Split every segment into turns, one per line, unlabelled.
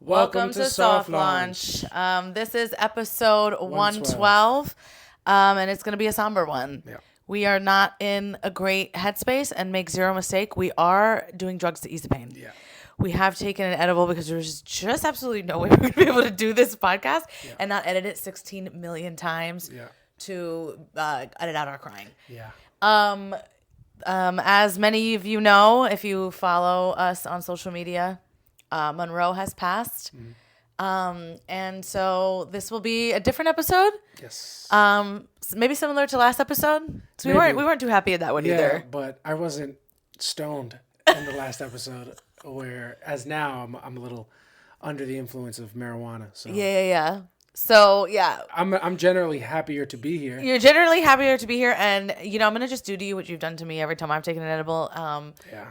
Welcome to Soft Launch. This is episode 112, and it's going to be a somber one.
Yeah.
We are not in a great headspace, and make zero mistake, we are doing drugs to ease the pain.
Yeah.
We have taken an edible because there's just absolutely no way we're going to be able to do this podcast and not edit it 16 million times to edit out our crying.
Yeah.
As many of you know, if you follow us on social media, Monroe has passed. And so this will be a different episode.
Yes.
Maybe similar to last episode. So we weren't too happy at that one either.
But I wasn't stoned in the last episode, whereas now I'm a little under the influence of marijuana. So
Yeah. So yeah,
I'm generally happier to be here.
You're generally happier to be here, and I'm gonna just do to you what you've done to me every time I've taken an edible.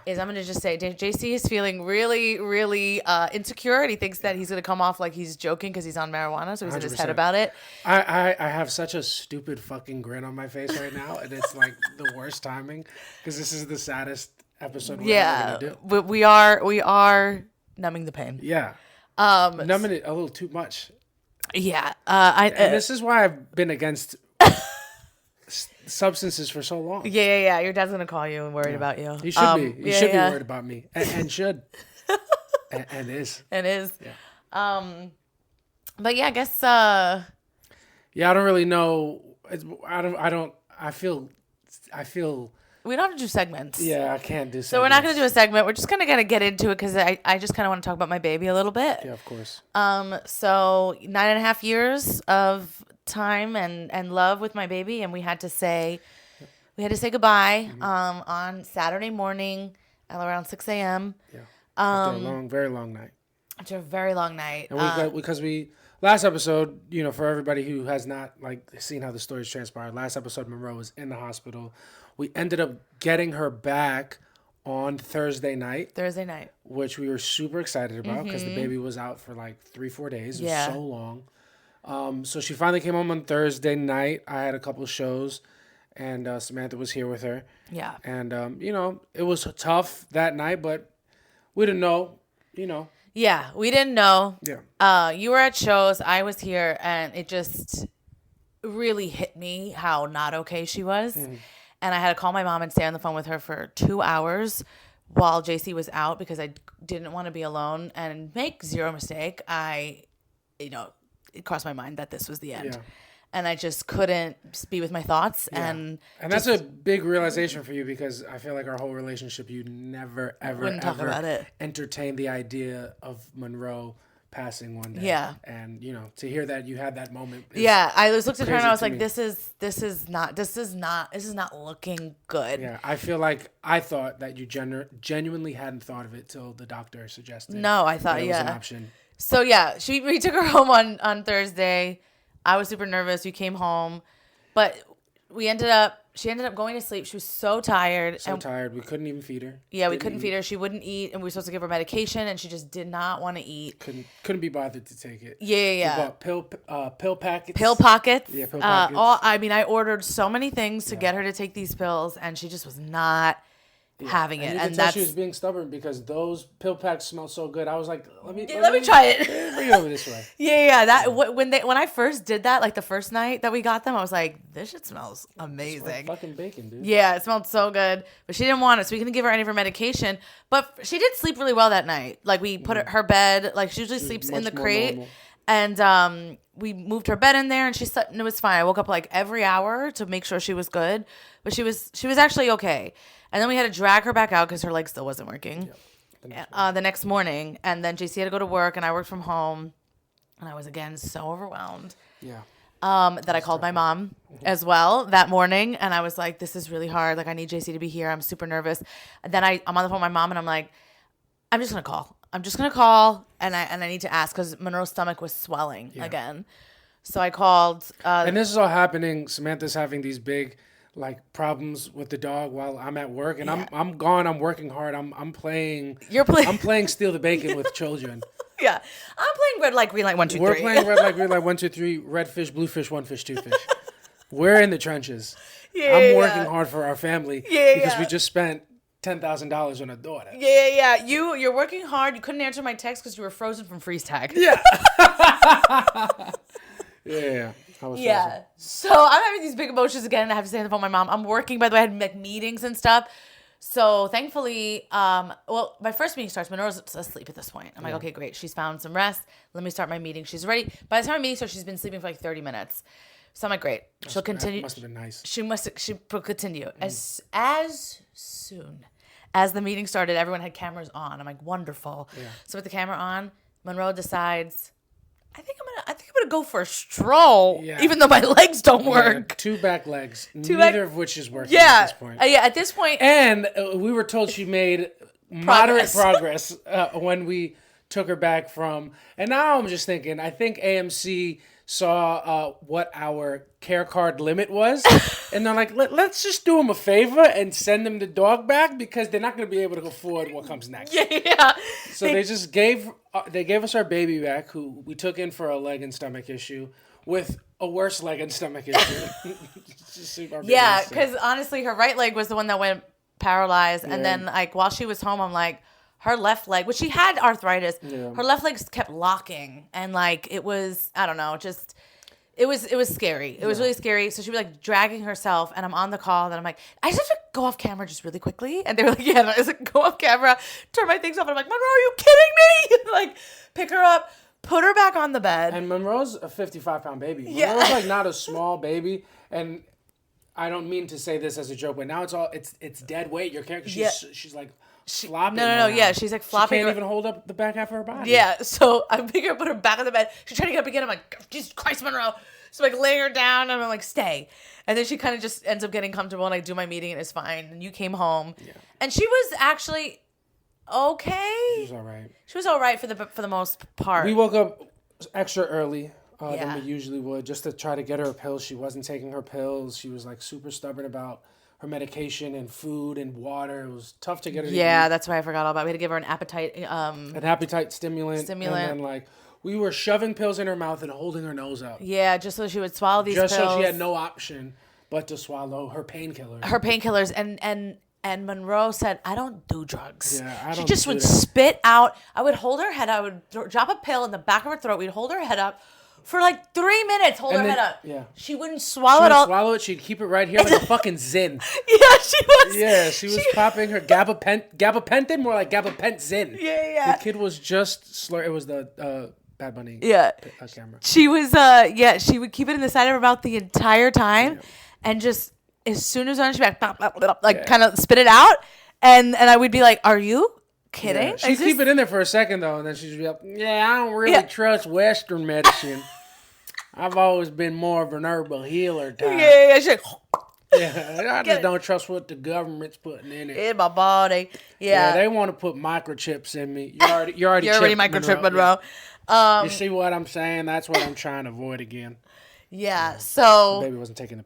Is I'm gonna just say JC is feeling really, really insecure, and he thinks that he's gonna come off like he's joking because he's on marijuana, so he's 100%. In his head about it.
I have such a stupid fucking grin on my face right now, and it's like the worst timing because this is the saddest episode we're ever gonna do.
But we are numbing the pain.
Yeah. Numbing it a little too much.
Yeah,
and this is why I've been against substances for so long.
Yeah. Your dad's gonna call you and worried about you.
He should be. He should be worried about me, and should, and is.
And is.
Yeah.
But yeah, I guess.
Yeah, I don't really know. I feel.
We don't have to do segments.
Yeah, I can't do segments.
So we're not going to do a segment. We're just going to get into it because I just kind of want to talk about my baby a little bit.
Yeah, of course.
So 9.5 years of time and love with my baby, and we had to say goodbye on Saturday morning at around 6 a.m.
Yeah. After a very long night.
After a very long night.
And because last episode, for everybody who has not seen how the story's transpired, last episode Monroe was in the hospital. We ended up getting her back on Thursday night. Which we were super excited about because the baby was out for 3-4 days. It was so long. So she finally came home on Thursday night. I had a couple of shows, and Samantha was here with her.
Yeah.
And, it was tough that night, but we didn't know,
Yeah, we didn't know.
Yeah.
You were at shows. I was here, and it just really hit me how not okay she was. And I had to call my mom and stay on the phone with her for 2 hours while JC was out because I didn't want to be alone. And make zero mistake, it crossed my mind that this was the end.
Yeah.
And I just couldn't be with my thoughts.
Yeah.
And
that's a big realization for you because I feel like our whole relationship, you never, ever entertained the idea of Monroe passing one day.
Yeah.
And, to hear that you had that moment.
Yeah. I looked at her and I was like, this is not looking good.
Yeah. I feel like I thought that you genuinely hadn't thought of it till the doctor suggested.
No, I thought,
it was an option.
So yeah, we took her home on Thursday. I was super nervous. We came home, but she ended up going to sleep. She was so tired.
We couldn't even feed her.
Yeah, we couldn't feed her. She wouldn't eat, and we were supposed to give her medication, and she just did not want to eat.
Couldn't be bothered to take it.
Yeah.
We bought pill packets.
Pill pockets.
Yeah, pill pockets.
I ordered so many things to get her to take these pills, and she just was not having it.
And you could tell she was being stubborn because those pill packs smell so good. I was like, let me
try it.
Bring it over this way.
Yeah. When I first did that, the first night that we got them, I was like, this shit smells amazing.
It's like fucking bacon, dude.
Yeah, it smelled so good. But she didn't want it, so we couldn't give her any of her medication. But she did sleep really well that night. We put her bed, she usually sleeps in the crate.
Normal.
And we moved her bed in there, and she slept, and it was fine. I woke up every hour to make sure she was good, but she was actually okay. And then we had to drag her back out because her leg still wasn't working. The next morning, and then JC had to go to work, and I worked from home, and I was again so overwhelmed.
Yeah.
That I called my mom as well that morning, and I was like, "This is really hard. I need JC to be here. I'm super nervous." And then I'm on the phone with my mom, and I'm like, "I'm just gonna call. And I need to ask because Monroe's stomach was swelling again." So I called.
And this is all happening. Samantha's having these big problems with the dog while I'm at work, and I'm gone. I'm working hard. I'm playing.
You're playing.
I'm playing Steal the Bacon with children.
Yeah, I'm playing red light, green light, 1, 2, 3.
We're playing red light, green light, 1, 2, 3. Red fish, blue fish, 1 fish, 2 fish. We're in the trenches. I'm working hard for our family because we just spent $10,000 on a daughter.
Yeah. You're working hard. You couldn't answer my text because you were frozen from freeze tag.
Yeah. Yeah. I was
Yeah.
frozen.
So I'm having these big emotions again. I have to stay on the phone with my mom. I'm working, by the way. I had like meetings and stuff. So thankfully, my first meeting starts. Monroe's asleep at this point. I'm like, okay, great. She's found some rest. Let me start my meeting. She's ready. By the time my meeting starts, she's been sleeping for like 30 minutes. So I'm like, great. She'll continue.
That must have been nice.
She will continue. As soon as the meeting started, everyone had cameras on. I'm like, wonderful. Yeah. So with the camera on, Monroe decides, I think I'm gonna go for a stroll, even though my legs don't work.
Yeah, 2 back legs, neither of which is working at this point.
At this point.
And we were told she made moderate progress when we took her back from. And now I'm just thinking, I think AMC saw what our care card limit was, and they're like, let's just do them a favor and send them the dog back because they're not going to be able to afford what comes next.
Yeah.
So they just gave us our baby back, who we took in for a leg and stomach issue, with a worse leg and stomach issue.
Yeah, because honestly, her right leg was the one that went paralyzed, and then like while she was home, I'm like, her left leg, which she had arthritis, her left leg kept locking, and like it was, I don't know, just it was scary. It was really scary. So she'd be like dragging herself, and I'm on the call, and I'm like, I just have to go off camera just really quickly, and they were like, yeah, and I was like, go off camera, turn my things off, and I'm like, Monroe, are you kidding me? Like, pick her up, put her back on the bed.
And Monroe's a 55-pound baby. Monroe's like not a small baby, and I don't mean to say this as a joke, but now it's dead weight. You're carrying. She's like. Flopping.
No. Yeah, she's like flopping.
She can't even hold up the back half of her body.
Yeah, so I'm picking her, put her back on the bed. She's trying to get up again. I'm like, Jesus Christ, Monroe. So I'm like laying her down, and I'm like, stay. And then she kind of just ends up getting comfortable, and I do my meeting, and it's fine. And you came home, and she was actually okay.
She was all right.
She was all right for the most part.
We woke up extra early than we usually would, just to try to get her a pill. She wasn't taking her pills. She was like super stubborn about her medication and food and water. It was tough to get her to eat.
That's why I forgot all about it. We had to give her an
appetite stimulant. And then like we were shoving pills in her mouth and holding her nose up.
Yeah, just so she would swallow these pills.
Just so she had no option but to swallow her painkillers.
And Monroe said, I don't do drugs.
Yeah, I don't
She just
do
would
that.
spit out. I would hold her head. I would drop a pill in the back of her throat. We'd hold her head up for like 3 minutes. Hold her head up.
Yeah.
She wouldn't swallow it all.
Swallow it. She'd keep it right here like a fucking Zin.
Yeah, she was.
Yeah, she was popping her gabapentin, more like gabapentsin.
Yeah.
The kid was just slur. It was the Bad Bunny camera.
She was, she would keep it in the side of her mouth the entire time, and just as soon as she'd be like, kind of spit it out, and I would be like, "Are you kidding?"
Yeah. She'd keep it in there for a second though, and then she'd be like, "Yeah, I don't really trust Western medicine. I've always been more of an herbal healer type."
Yeah. She's like,
I just don't trust what the government's putting in it.
in my body. Yeah.
They want to put microchips in me. You're already
microchip, Monroe.
You see what I'm saying? That's what I'm trying to avoid again.
Yeah, so
The baby wasn't taking the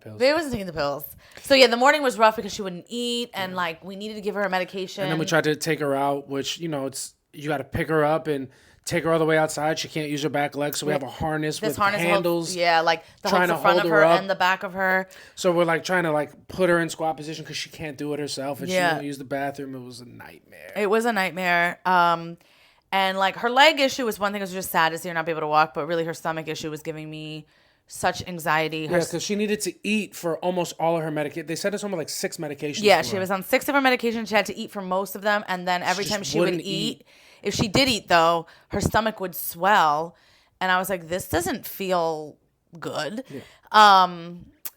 pills.
So yeah, the morning was rough because she wouldn't eat, and like we needed to give her a medication.
And then we tried to take her out, which you got to pick her up and take her all the way outside. She can't use her back legs, so we have a harness with handles.
Like the whole front of her and the back of her.
So we're like trying to like put her in squat position because she can't do it herself, and she won't use the bathroom. It was a nightmare.
It was a nightmare. And like her leg issue was one thing. It was just sad to see her not be able to walk, but really her stomach issue was giving me such anxiety.
Because she needed to eat for almost all of her medication. They said it's almost like 6 medications.
Yeah, she was on 6 of her medications. She had to eat for most of them, and then every time she would eat, if she did eat though, her stomach would swell, and I was like, this doesn't feel good. Yeah.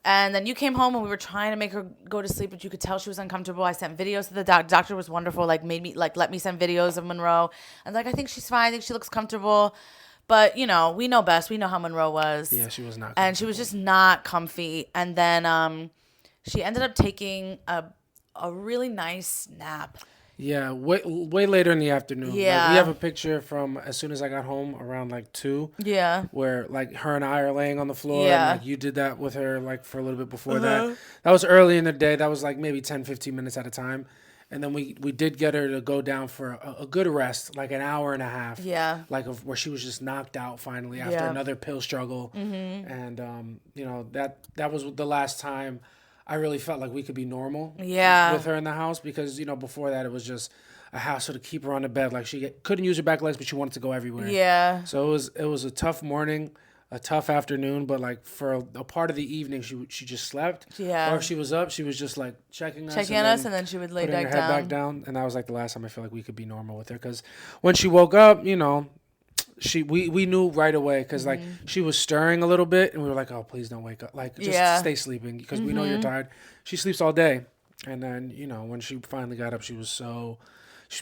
And then you came home and we were trying to make her go to sleep, but you could tell she was uncomfortable. I sent videos to the doctor was wonderful, like made me like let me send videos of Monroe. And like, I think she's fine. I think she looks comfortable. But, we know best. We know how Monroe was.
Yeah, she was not.
And she was just not comfy. And then she ended up taking a really nice nap.
Yeah, way later in the afternoon.
Yeah.
Like, we have a picture from as soon as I got home around like 2.
Yeah.
Where like her and I are laying on the floor.
Yeah.
And like you did that with her like for a little bit before that. That was early in the day. That was like maybe 10, 15 minutes at a time. And then we did get her to go down for a good rest, like an hour and a half.
Yeah.
Like where she was just knocked out finally after another pill struggle. Mm-hmm. And, that was the last time I really felt like we could be normal
Yeah.
with her in the house because, before that it was just a hassle to keep her on the bed. Like couldn't use her back legs, but she wanted to go everywhere.
Yeah.
So it was a tough morning, a tough afternoon, but like for a part of the evening, she just slept.
Yeah.
Or if she was up, she was just like checking us.
And then she would lay
putting
back
her head
down.
back down. And that was like the last time I feel like we could be normal with her. Because when she woke up, we knew right away because like she was stirring a little bit and we were like, oh, please don't wake up, like just stay sleeping because we know you're tired. She sleeps all day, and then when she finally got up, she was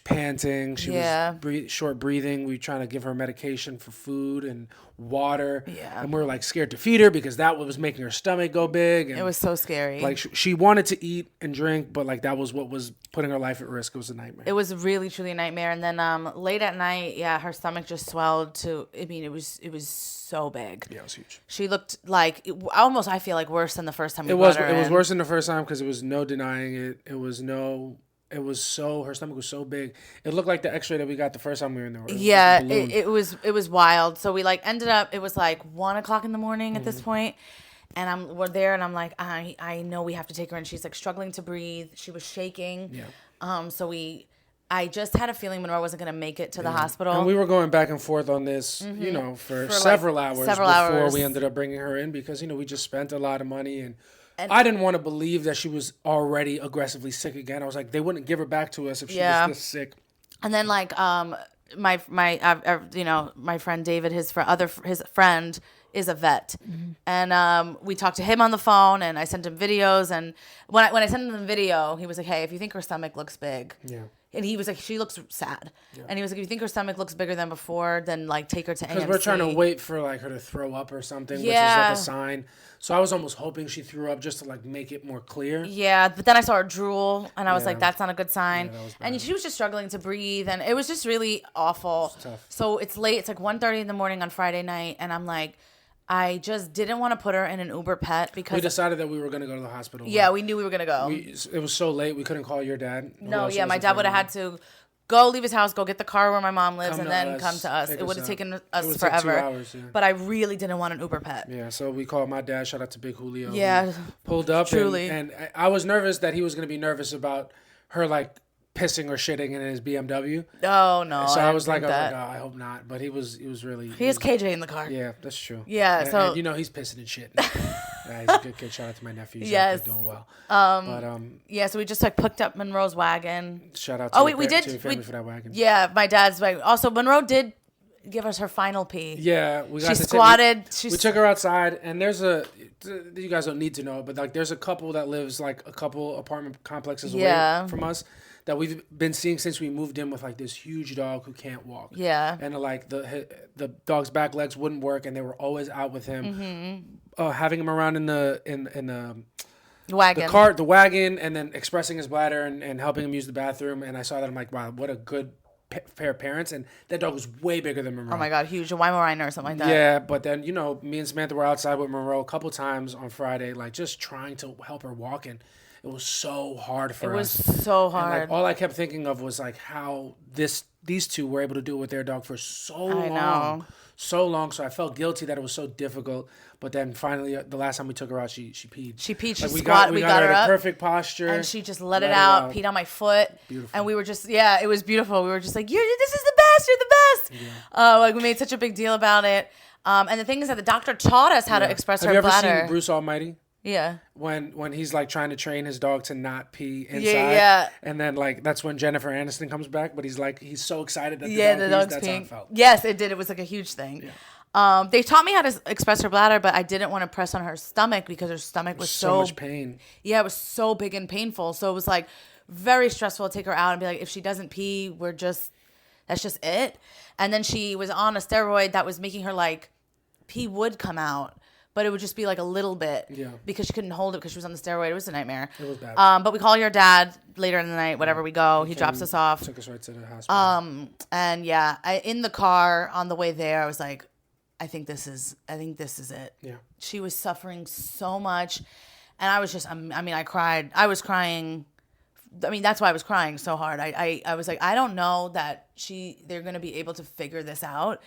panting. She was short breathing. We were trying to give her medication for food and water.
Yeah.
And we were like scared to feed her because that was making her stomach go big. And
it was so scary.
like she wanted to eat and drink, but like that was what was putting her life at risk. It was a nightmare.
It was really truly a nightmare. And then late at night, her stomach just swelled to. I mean, it was so big.
Yeah, it was huge.
She looked like I feel like worse than the first time we
It
brought her
was. It was
in.
worse than the first time because it was no denying it. Her stomach was so big. It looked like the X-ray that we got the first time we were in there.
It was wild. So we like ended up. It was like 1:00 in the morning at this point, and we're there, and I'm like, I know we have to take her, and she's like struggling to breathe. She was shaking.
Yeah.
So I just had a feeling Monroe wasn't gonna make it to the hospital.
And we were going back and forth on this, for several hours before we ended up bringing her in because we just spent a lot of money and I didn't want to believe that she was already aggressively sick again. I was like, they wouldn't give her back to us if she was this sick.
And then like my friend David, his friend is a vet, and we talked to him on the phone, and I sent him videos, and when I sent him the video, he was like, hey, if you think her stomach looks big, and he was like, she looks sad, and he was like, if you think her stomach looks bigger than before, then like take her to AMC.
Because we're trying to wait for like her to throw up or something, which is like a sign. So I was almost hoping she threw up just to like make it more clear.
Yeah, but then I saw her drool, and I was like, that's not a good sign. Yeah, and she was just struggling to breathe, and it was just really awful.
It's tough.
So it's late. It's like 1:30 in the morning on Friday night, and I'm like, I just didn't want to put her in an Uber Pet because
we decided that we were going to go to the hospital.
Yeah, we knew we were going to go.
It was so late we couldn't call your dad.
No, my dad would have had to go leave his house, go get the car where my mom lives, and then come to us. It would have taken us forever. 2 hours, but I really didn't want an Uber Pet.
Yeah, so we called my dad. Shout out to Big Julio.
Yeah,
pulled up.
Truly.
And I was nervous that he was going to be nervous about her like pissing or shitting in his BMW.
Oh no!
So I was like, oh, I hope not. But he was really.
He has KJ in the car.
Yeah, that's true.
Yeah,
and he's pissing and shit. Yeah, he's a good kid. Shout out to my nephews.
Yes,
they're doing well.
So we just like picked up Monroe's wagon.
Shout out to
your
family for that wagon.
Yeah, my dad's wagon. Also, Monroe did give us her final pee.
Yeah, we got.
She squatted.
We took her outside, and you guys don't need to know, but like there's a couple that lives like a couple apartment complexes away from us that we've been seeing since we moved in with like this huge dog who can't walk.
Yeah.
And like the dog's back legs wouldn't work, and they were always out with him. Having him around in the
wagon,
the wagon, and then expressing his bladder and helping him use the bathroom. And I saw that, I'm like, wow, what a good pair of parents. And that dog was way bigger than Monroe.
Oh my god, huge, a Weimaraner or something like that.
Yeah, but then me and Samantha were outside with Monroe a couple times on Friday, like just trying to help her walk, and it was so hard for us.
It was so hard.
And like all I kept thinking of was like how these two were able to do it with their dog for so long. So long, so I felt guilty that it was so difficult. But then finally, the last time we took her out, she peed.
She peed. She
like
squatted. We got her
in
up.
Perfect posture.
And she just let it out. Peed on my foot.
Beautiful.
And we were just, it was beautiful. We were just like, this is the best. You're the best. Yeah. Like we made such a big deal about it. And the thing is that the doctor taught us how to express her bladder.
Have you ever seen Bruce Almighty?
Yeah.
When he's like trying to train his dog to not pee inside.
Yeah.
And then like that's when Jennifer Aniston comes back, but he's so excited that the dog's peeing. That's how it felt.
Yes, it did. It was like a huge thing. Yeah. They taught me how to express her bladder, but I didn't want to press on her stomach because her stomach was
so much pain.
Yeah, it was so big and painful. So it was like very stressful to take her out and be like, if she doesn't pee, that's just it. And then she was on a steroid that was making her like pee would come out, but it would just be like a little bit because she couldn't hold it because she was on the steroid. It was a nightmare.
It was bad.
But we call your dad later in the night, whatever we go. He drops us off.
Took us right to the hospital.
And in the car on the way there, I was like, I think this is it.
Yeah.
She was suffering so much. And I was just, I cried. I was crying. That's why I was crying so hard. I was like, I don't know that they're going to be able to figure this out.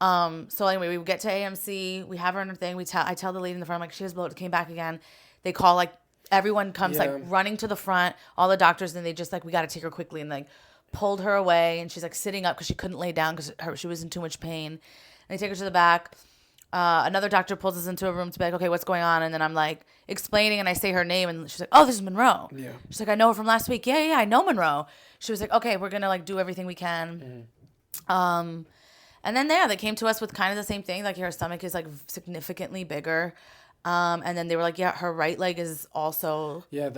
So anyway, we get to AMC. We have her in her thing. I tell the lady in the front, I'm like, she has bloat. Came back again. They call like everyone comes like running to the front, all the doctors, and they just like, we got to take her quickly, and like pulled her away, and she's like sitting up because she couldn't lay down because she was in too much pain. And they take her to the back. Another doctor pulls us into a room to be like, okay, what's going on? And then I'm like explaining, and I say her name, and she's like, oh, this is Monroe. Yeah. She's like, I know her from last week. Yeah, I know Monroe. She was like, okay, we're gonna like do everything we can. And then they came to us with kind of the same thing. Like her stomach is like significantly bigger. And then they were like, yeah, her right leg is also. Yeah,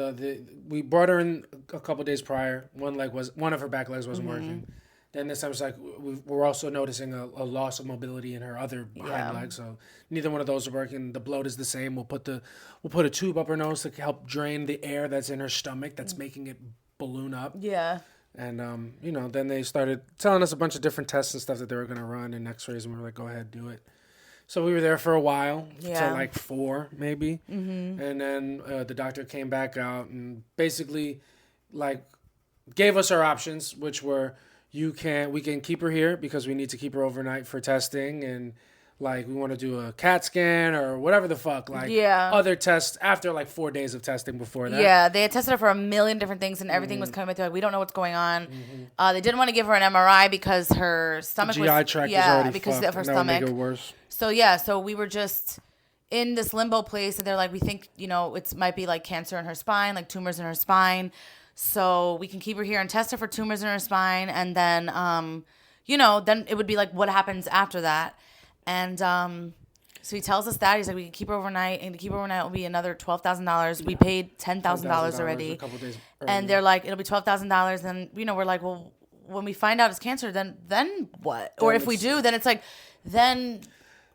we brought her in a couple days prior. One of her back legs wasn't working. Then this time it's like we're also noticing a loss of mobility in her other hind leg. So neither one of those are working. The bloat is the same. We'll put a tube up her nose to help drain the air that's in her stomach that's making it balloon up. Yeah. And then they started telling us a bunch of different tests and stuff that they were gonna run and X-rays, and we were like, go ahead, do it. So we were there for a while, till like 4 maybe, and then the doctor came back out and basically like gave us our options, which were we can keep her here because we need to keep her overnight for testing, and like we want to do a CAT scan or whatever the fuck, like other tests after like 4 days of testing before that.
Yeah, they had tested her for a million different things, and everything was coming through. Like, we don't know what's going on. They didn't want to give her an MRI because her stomach
GI tract was already because fucked,
of her stomach.
That would make it worse.
So we were just in this limbo place, and they're like, we think it might be like cancer in her spine, like tumors in her spine. So we can keep her here and test her for tumors in her spine, and then then it would be like what happens after that. And so he tells us that. He's like, we can keep her overnight, and to keep her overnight will be another $12,000. We paid $10,000 already. A couple days earlier. And they're like, it'll be $12,000. And, we're like, well, when we find out it's cancer, then what? Or if we do, then it's like, then...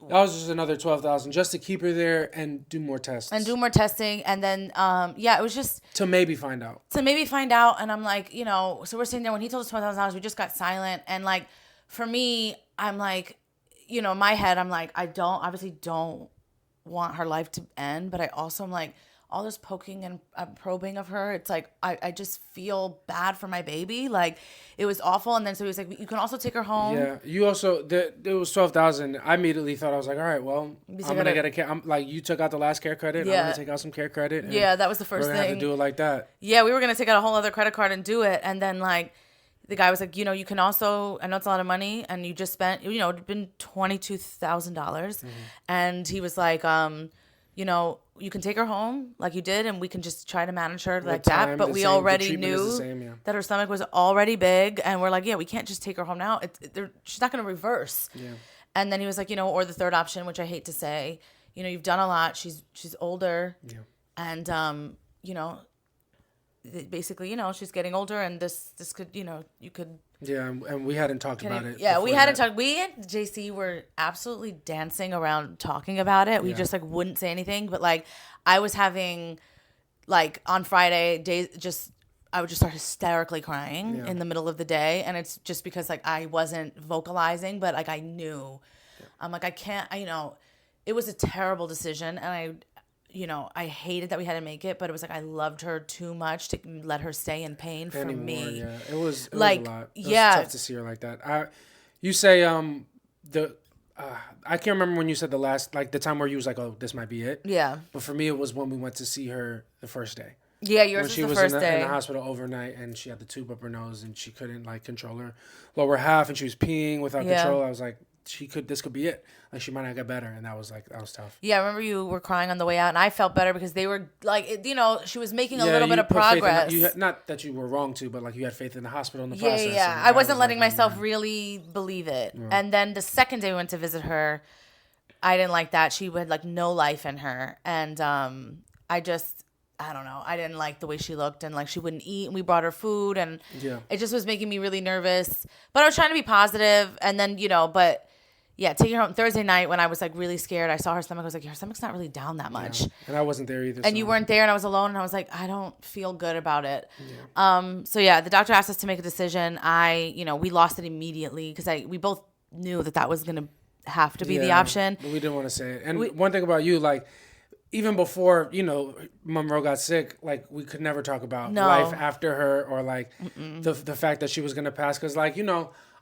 That was just another $12,000 just to keep her there and do more tests.
And do more testing. And then, it was just...
To maybe find out.
And I'm like, so we're sitting there. When he told us $12,000, we just got silent. And, like, for me, I'm like... in my head, I'm like, I obviously don't want her life to end, but I also am like, all this poking and probing of her, it's like, I just feel bad for my baby. Like, it was awful. And then so he was like, you can also take her home.
Yeah. You also, it was $12,000. I immediately thought, I was like, all right, well, I'm going to get a care. I'm like, you took out the last care credit. I'm going to take out some care credit.
Yeah, that was the first thing. We're going
to have to do it like that.
Yeah, we were going to take out a whole other credit card and do it. And then, like, the guy was like, you can also, I know it's a lot of money, and you just spent, it'd been $22,000. And he was like, you can take her home like you did, and we can just try to manage her like that. But we already knew that her stomach was already big, and we're like, we can't just take her home now. She's not going to reverse. Yeah. And then he was like, or the third option, which I hate to say, you've done a lot. She's older. Yeah. And, basically, she's getting older, and this could, you could.
Yeah, and we hadn't talked about it.
Yeah, we hadn't talked. We and JC were absolutely dancing around talking about it. We just like wouldn't say anything, but like I was having, like on Friday days, I would just start hysterically crying in the middle of the day, and it's just because like I wasn't vocalizing, but like I knew, I'm like I can't. It was a terrible decision, and I hated that we had to make it, but it was like I loved her too much to let her stay in pain for me.
Yeah, it was like, was a lot. It was tough to see her like that. You say I can't remember when you said the time where you was like, oh, this might be it. Yeah. But for me, it was when we went to see her the first day.
Yeah, yours was the first day. When she was
in the hospital overnight, and she had the tube up her nose, and she couldn't like control her lower half, and she was peeing without control. I was like, this could be it. Like, she might not get better. And that was tough.
Yeah, I remember you were crying on the way out, and I felt better because they were like, she was making a little bit of progress.
Not that you were wrong to, but like you had faith in the hospital in the process.
Yeah. I wasn't letting myself really believe it. Yeah. And then the second day we went to visit her, I didn't like that. She had like no life in her. And I don't know. I didn't like the way she looked, and like she wouldn't eat, and we brought her food, and it just was making me really nervous. But I was trying to be positive, and then, taking her home Thursday night when I was like really scared. I saw her stomach. I was like, her stomach's not really down that much. Yeah.
And I wasn't there either.
And you weren't there, and I was alone, and I was like, I don't feel good about it. Yeah. The doctor asked us to make a decision. We lost it immediately because we both knew that was going to have to be the option.
But we didn't want to say it. And one thing about you, like, even before, Monroe got sick, like, we could never talk about life after her, or like the fact that she was going to pass. Because, like,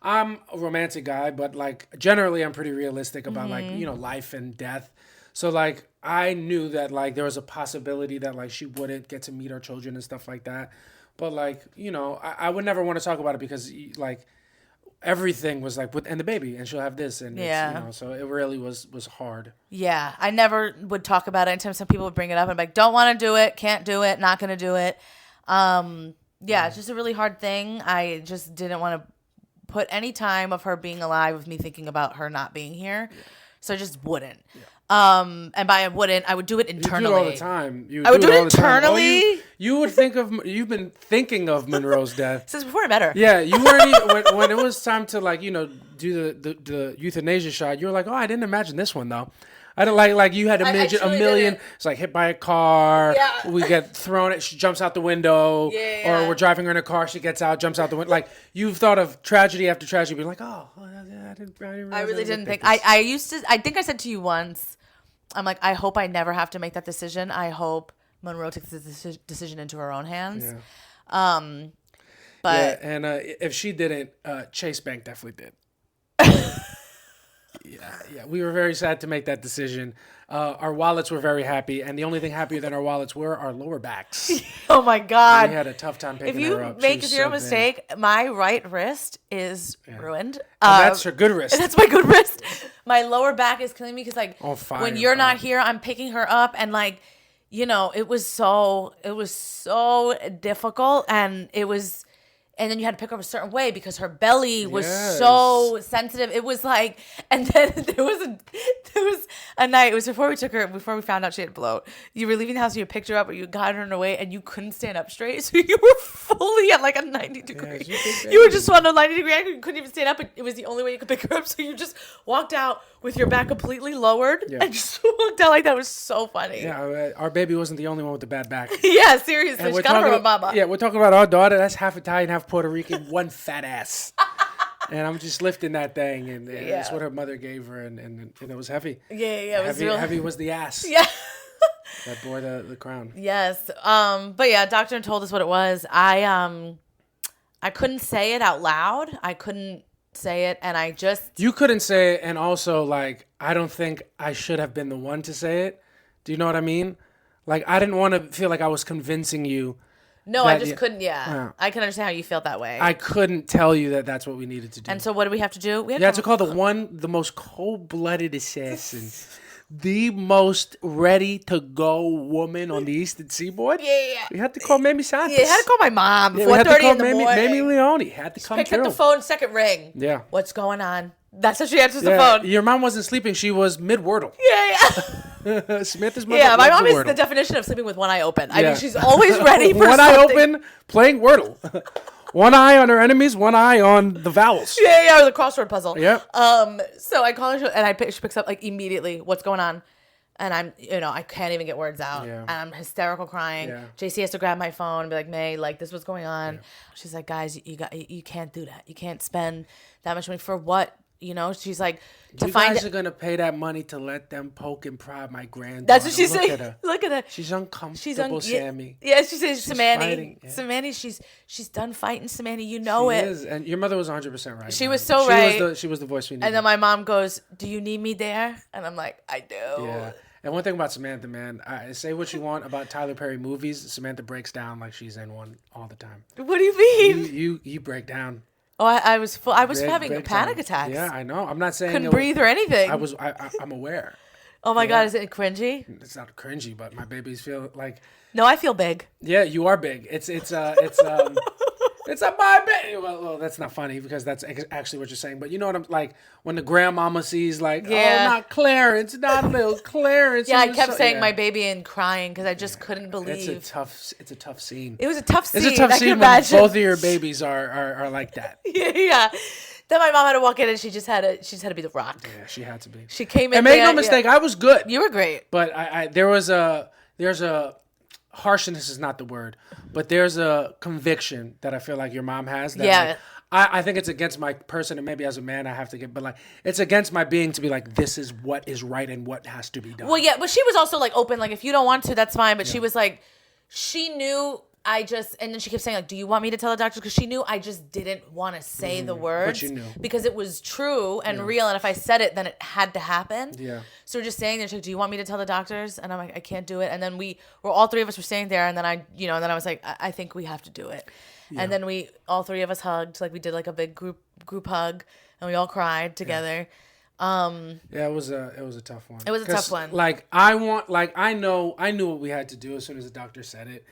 I'm a romantic guy, but like generally I'm pretty realistic about like, life and death. So like I knew that like there was a possibility that like she wouldn't get to meet her children and stuff like that. But like, you know, I would never want to talk about it because like everything was like and the baby and she'll have this and it's, you know, so it really was hard.
Yeah, I never would talk about it. Anytime some people would bring it up, I'm like, don't want to do it, can't do it, not gonna do it. It's just a really hard thing. I just didn't want to put any time of her being alive with me thinking about her not being here. Yeah. So I just wouldn't. Yeah. And by I would do it internally.
You do it all the time.
I would do it internally.
You would you've been thinking of Monroe's death
since before I met her.
Yeah, you weren't even, when it was time to like, you know, do the euthanasia shot. You were like, oh, I didn't imagine this one though. I don't like you had a million. It's like hit by a car. Yeah. We get thrown. She jumps out the window. Yeah. Or we're driving her in a car. She gets out, jumps out the window. Like you've thought of tragedy after tragedy, being like, oh, I didn't. I
really didn't think. I used to. I think I said to you once. I'm like, I hope I never have to make that decision. I hope Monroe takes this decision into her own hands. Yeah. But
and if she didn't, Chase Bank definitely did. Yeah, we were very sad to make that decision. Our wallets were very happy, and the only thing happier than our wallets were our lower backs.
Oh my God!
We had a tough time picking her up.
If you make a zero mistake, my right wrist is ruined.
That's her good wrist.
That's my good wrist. My lower back is killing me because like when you're not here, I'm picking her up, and like, you know, it was so difficult, and it was. And then you had to pick her up a certain way because her belly was so sensitive. It was like, and then there was a night. It was before we found out she had bloat. You were leaving the house and you picked her up, or you got her in a way, and you couldn't stand up straight. So you were fully at like a 90 degree. You were just on a 90 degree angle. You couldn't even stand up. It was the only way you could pick her up. So you just walked out with your back completely lowered and just walked out like that. It was so funny.
Yeah, our baby wasn't the only one with the bad back.
Yeah, seriously. She got it from her mama.
Yeah, we're talking about our daughter. That's half Italian, half Puerto Rican, one fat ass. And I'm just lifting that thing, and that's what her mother gave her, and it was heavy.
Yeah, it was
heavy was the ass.
Yeah.
That bore the crown.
Yes. But yeah, doctor told us what it was. I couldn't say it out loud. I couldn't say it, and I just...
You couldn't say it, and also, like, I don't think I should have been the one to say it. Do you know what I mean? Like, I didn't want to feel like I was convincing you.
No, I just couldn't. Yeah, I can understand how you felt that way.
I couldn't tell you that that's what we needed to do.
And so, what do we have to do?
We had to call the most cold-blooded assassin, the most ready-to-go woman on the Eastern Seaboard.
Yeah.
We had to call Mamie Santos.
Yeah, had to call my mom. 4:30 in the morning.
Mamie Leone had to come through.
Picked up the phone, second ring.
Yeah.
What's going on? That's how she answers the phone.
Your mom wasn't sleeping. She was mid-wordle.
Yeah.
Samantha's mother.
Yeah, my mom is the definition of sleeping with one eye open. I mean, she's always ready for
one
something.
Eye open, playing Wordle. One eye on her enemies, one eye on the vowels.
Yeah, or the crossword puzzle.
Yeah.
So I call her, and she picks up like immediately. What's going on? And I'm, I can't even get words out. Yeah. And I'm hysterical crying. Yeah. JC has to grab my phone and be like, May, like, this was going on. Yeah. She's like, guys, you can't do that. You can't spend that much money for what? She's like,
you guys are going to pay that money to let them poke and prod my granddaughter.
That's what she said. Look at her.
She's uncomfortable, Sammy.
Yeah, she says, Samani. Yeah. Samani, she's done fighting, Samani. You know
she
it.
Is. And your mother was 100% right.
She was so right.
She was the voice we needed.
And then my mom goes, do you need me there? And I'm like, I do.
Yeah. And one thing about Samantha, man, say what you want about Tyler Perry movies, Samantha breaks down like she's in one all the time.
What do you mean?
You break down.
Oh, I was having panic attacks.
Yeah, I know. I'm not saying
couldn't breathe or anything.
I'm aware.
Oh my God, is it cringy?
It's not cringy, but my babies feel like.
No, I feel big.
Yeah, you are big. It's a my baby. Well, that's not funny because that's actually what you're saying. But you know what I'm like when the grandmama sees like, oh, not Clarence, not little Clarence.
Yeah, I kept saying my baby and crying because I just couldn't believe.
It's a tough scene.
It was a tough scene.
It's a tough scene when both of your babies are like that.
Yeah. Then my mom had to walk in and she just had to be the rock.
Yeah, she had to be.
She came in.
And make no mistake, I was good.
You were great.
But there's a harshness is not the word, but there's a conviction that I feel like your mom has. That I think it's against my person, and maybe as a man I have to get, but like it's against my being to be like, this is what is right and what has to be done.
Well, yeah, but she was also like open, like if you don't want to, that's fine. But she was like, she knew and then she kept saying, like, do you want me to tell the doctor? Because she knew I just didn't want to say the words.
But you knew.
Because it was true and real. And if I said it, then it had to happen.
Yeah.
So we're just saying there, she's like, do you want me to tell the doctors? And I'm like, I can't do it. And then all three of us were staying there. And then and then I was like, I think we have to do it. Yeah. And then all three of us hugged. Like we did like a big group hug. And we all cried together.
Yeah, it was a tough one.
It was a tough one.
Like I knew what we had to do as soon as the doctor said it.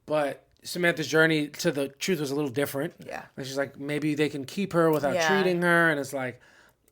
But Samantha's journey to the truth was a little different.
Yeah.
And she's like, maybe they can keep her without treating her, and it's like,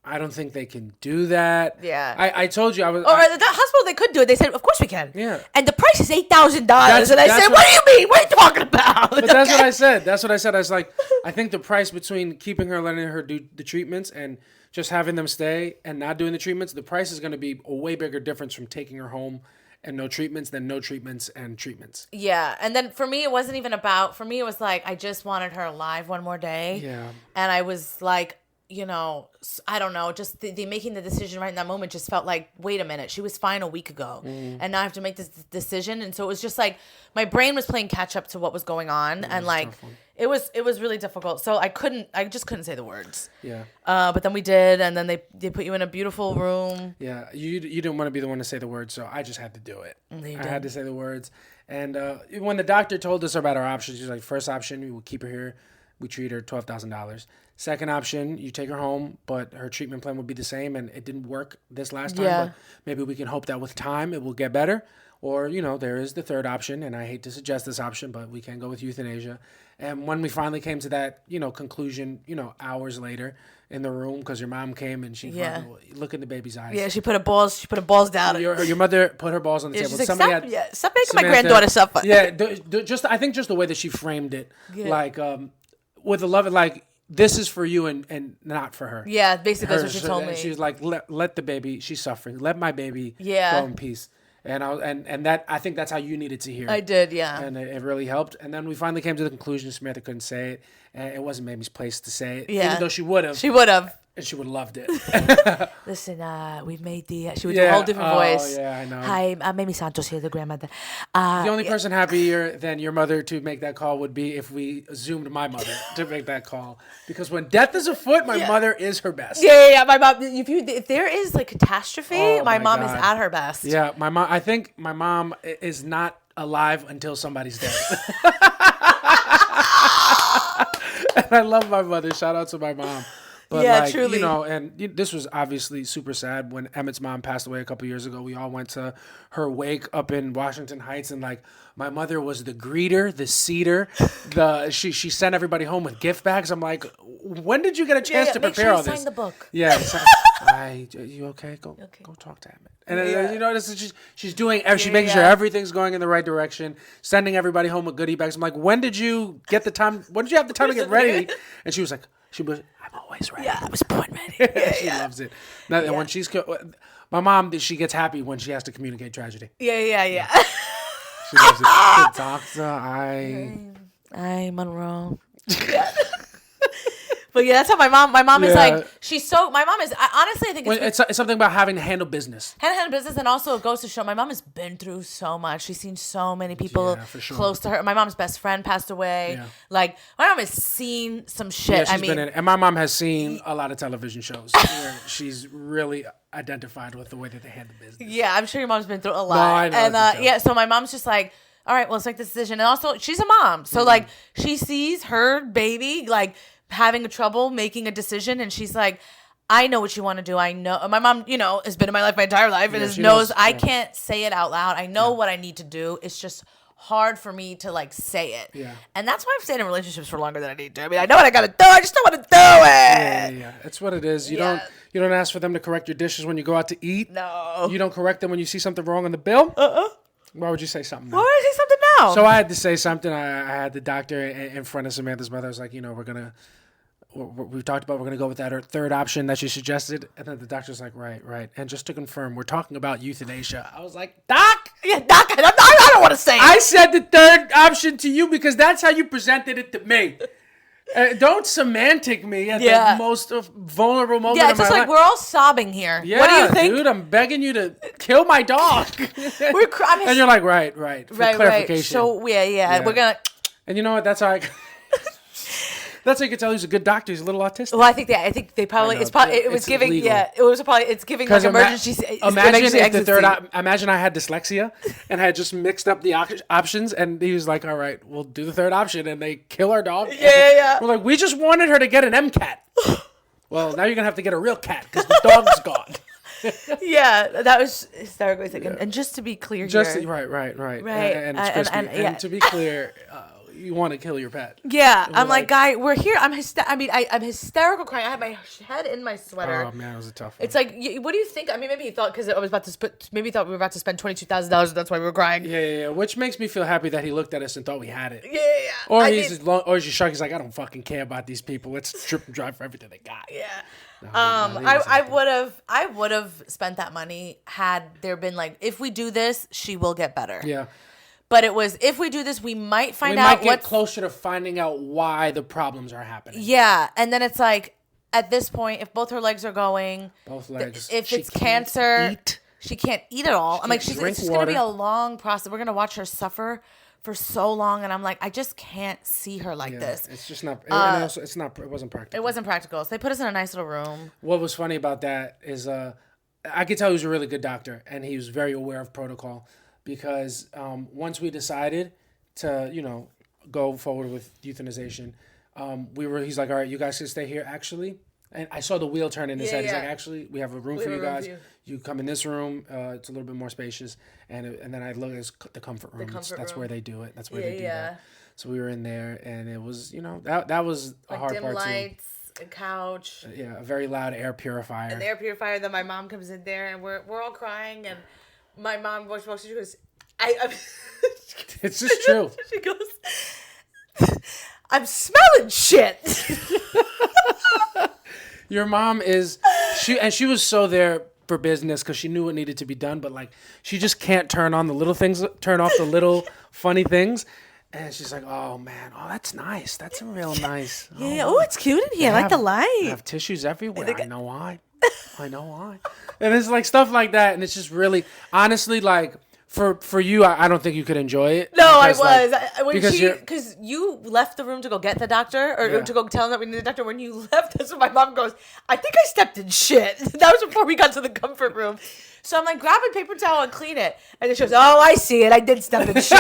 I don't think they can do that.
Yeah.
I told you I was.
At the hospital they could do it. They said, of course we can.
Yeah.
And the price is $8,000. And I said, what do you mean? What are you talking about?
But that's what I said. I was like, I think the price between keeping her, letting her do the treatments, and just having them stay and not doing the treatments, the price is going to be a way bigger difference from taking her home and no treatments than no treatments and treatments.
Yeah. And then for me, it wasn't even about, for me, it was like, I just wanted her alive one more day.
Yeah.
And I was like, I don't know, just the making the decision right in that moment just felt like, wait a minute, she was fine a week ago. And now I have to make this decision. And so it was just like, my brain was playing catch up to what was going on. And like, it was really difficult. So I just couldn't say the words.
Yeah.
But then we did. And then they put you in a beautiful room.
Yeah. You didn't want to be the one to say the words. So I just had to do it. I had to say the words. And when the doctor told us about our options, he was like, first option, we will keep her here. We treat her $12,000. Second option, you take her home, but her treatment plan will be the same, and it didn't work this last time.
Yeah.
But maybe we can hope that with time it will get better. Or, there is the third option, and I hate to suggest this option, but we can go with euthanasia. And when we finally came to that, conclusion, hours later in the room, because your mom came and she look in the baby's eyes.
Yeah, she put her balls down.
Your mother put her balls on the table.
She's like, stop
Samantha,
making my granddaughter suffer.
Yeah, I think just the way that she framed it, like with a love, like, this is for you and not for her.
Yeah, basically that's what she told me.
She was like, let the baby, she's suffering. Let my baby
go
in peace. And that, I think that's how you needed to hear it.
I did, yeah.
And it really helped. And then we finally came to the conclusion Samantha couldn't say it. And it wasn't Mamie's place to say it.
Yeah.
Even though she would have.
She would have.
And she would have loved it.
Listen, we've made she would do a whole different voice.
Yeah, I know.
Hi, I'm Mamie Santos here, the grandmother.
The only person happier than your mother to make that call would be if we zoomed my mother to make that call. Because when death is afoot, my mother is her best.
Yeah. My mom, if there is like catastrophe, my mom is at her best.
Yeah, I think my mom is not alive until somebody's dead. And I love my mother. Shout out to my mom. But
yeah, truly.
And this was obviously super sad when Emmett's mom passed away a couple years ago. We all went to her wake up in Washington Heights, and like my mother was the greeter, the seater. She sent everybody home with gift bags. I'm like, when did you get a chance to prepare all this?
Sign the book.
Yeah. You okay? Go talk to Emmett. And she's doing. She's making sure everything's going in the right direction. Sending everybody home with goodie bags. I'm like, when did you get the time? When did you have the time to get ready? And she was like, I'm always ready.
Yeah, I was born ready.
She loves it. Now, when my mom, she gets happy when she has to communicate tragedy.
Yeah.
She loves it. The doctor,
I'm Monroe. Yeah. But yeah, that's how my mom is like, my mom is, honestly, I think
it's something about having to handle business.
Handle business, and also it goes to show my mom has been through so much. She's seen so many people close to her. My mom's best friend passed away. Yeah. Like, my mom has seen some shit.
Yeah, and my mom has seen a lot of television shows where she's really identified with the way that they handle business.
Yeah, I'm sure your mom's been through a lot.
No, I know.
And so my mom's just like, all right, well, let's make this decision. And also, she's a mom. So, like, she sees her baby, like, having trouble making a decision, and she's like, I know what you want to do. I know my mom, has been in my life my entire life, and knows I can't say it out loud. I know what I need to do. It's just hard for me to like say it.
Yeah.
And that's why I've stayed in relationships for longer than I need to. I mean, I know what I gotta do. I just don't want to do it.
Yeah. That's what it is. You don't ask for them to correct your dishes when you go out to eat.
No.
You don't correct them when you see something wrong on the bill. Why would you say something now?
Why would I say something now?
So I had to say something. I had the doctor in front of Samantha's mother. I was like, we talked about we're going to go with that third option that you suggested. And then the doctor's like, right. And just to confirm, we're talking about euthanasia. I was like, Doc!
Yeah, Doc, I don't want to say it.
I said the third option to you because that's how you presented it to me. Don't semantic me at the most vulnerable moment
Yeah,
of
it's
my
just like
life.
we're all sobbing here.
Yeah,
what do you think?
Dude, I'm begging you to kill my dog. And you're like, right. For clarification.
Right. So, yeah. We're going to...
And you know what? That's how that's how you can tell he's a good doctor. He's a little autistic.
Well, I think they probably it's giving
legal.
it's giving like emergency.
Imagine I had dyslexia and I had just mixed up the options, and he was like, "All right, we'll do the third option," and they kill our dog.
Yeah.
We're like, we just wanted her to get an MCAT. Well, now you're gonna have to get a real cat because the dog's gone.
Yeah, that was hysterically sick. And just to be clear,
right. And to be clear. You want to kill your pet.
Yeah. I'm like, guy, we're here. I'm hysterical crying. I had my head in my sweater.
Oh, man, it was a tough one.
It's like, what do you think? I mean, maybe he thought because I was about to maybe he thought we were about to spend $22,000 and that's why we were crying.
Yeah. Which makes me feel happy that he looked at us and thought we had it.
Yeah.
Or he's just shocked. He's like, I don't fucking care about these people. Let's trip and drive for everything they got.
Yeah. I would have spent that money had there been like, if we do this, she will get better.
Yeah.
But it was, if we do this, we might find out.
We might get closer to finding out why the problems are happening.
Yeah. And then it's like, at this point, if both her legs are going.
Both legs.
If it's cancer. She can't eat at all. I'm like, it's just going to be a long process. We're going to watch her suffer for so long. And I'm like, I just can't see her like this.
It's just not, it wasn't practical.
It wasn't practical. So they put us in a nice little room.
What was funny about that is I could tell he was a really good doctor and he was very aware of protocol. Because once we decided to, go forward with euthanization, he's like, all right, you guys can stay here, actually. And I saw the wheel turn in his head. He's like, actually, we have a room for you guys. You come in this room. It's a little bit more spacious. And then I look at the comfort room. That's where they do it. That's where they do that. So we were in there, and it was, that was a hard
dim
part,
lights, a couch.
Yeah, a very loud air purifier.
An air purifier. Then my mom comes in there, and we're all crying, and my mom walks, she goes,
it's just true.
She goes, I'm smelling shit.
Your mom she was so there for business because she knew what needed to be done, but like she just can't turn off the little funny things. And she's like, oh man, that's nice. That's a real nice.
Yeah, it's cute in here. I like the light.
They have tissues everywhere. I know why. And it's like stuff like that, and it's just really, honestly, like for you, I don't think you could enjoy it.
No, because, I was because you left the room to go get the doctor or to go tell him that we need the doctor. When you left, that's when my mom goes, I think I stepped in shit. That was before we got to the comfort room. So I'm like, grab a paper towel and clean it, and then she goes, oh, I see it. I did step in shit.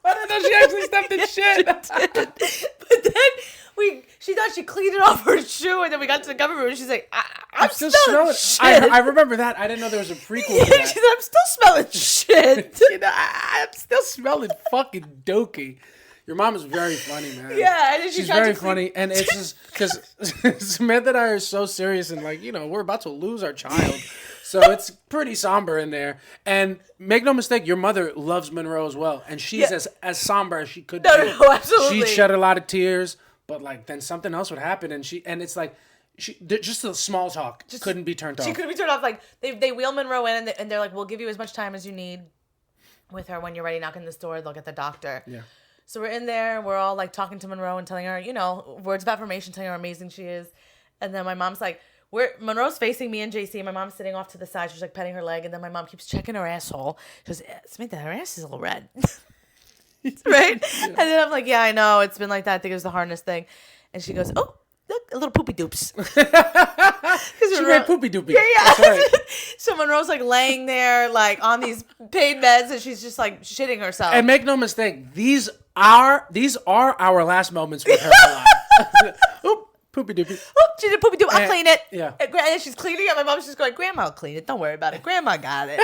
I don't know. She actually stepped in shit.
But then she thought she cleaned it off her shoe, and then we got to the comfort room, and she's like, I'm still smelling shit.
I remember that. I didn't know there was a prequel to that.
She's like, I'm still smelling shit.
I'm still smelling fucking dokey. Your mom is very funny, man.
Yeah, and
she's very funny, and it's just because Samantha and I are so serious, and like, we're about to lose our child. So it's pretty somber in there. And make no mistake, your mother loves Monroe as well. And she's as somber as she could be.
No, absolutely.
She'd shed a lot of tears, but like then something else would happen. And it's like, just the small talk couldn't be turned off.
She couldn't be turned off. Like they wheel Monroe in and they're like, we'll give you as much time as you need with her. When you're ready, knock on this door, they'll get the doctor.
Yeah.
So we're in there. We're all like talking to Monroe and telling her, words of affirmation, telling her how amazing she is. And then my mom's like, Monroe's facing me and JC. My mom's sitting off to the side. She's like petting her leg, and then my mom keeps checking her asshole. She goes, Samantha, her ass is a little red. Right? Yeah. And then I'm like, yeah, I know. It's been like that. I think it was the hardest thing. And she goes, oh, look, a little poopy doops.
She read poopy doopy.
Yeah.
That's right.
So Monroe's like laying there, like on these pain meds, and she's just like shitting herself.
And make no mistake, these are our last moments with her alive. Oop. Poopy doopy.
Oh, she did poopy doop. I'll clean it.
Yeah.
And she's cleaning it. My mom's just going, Grandma will clean it. Don't worry about it. Grandma got it.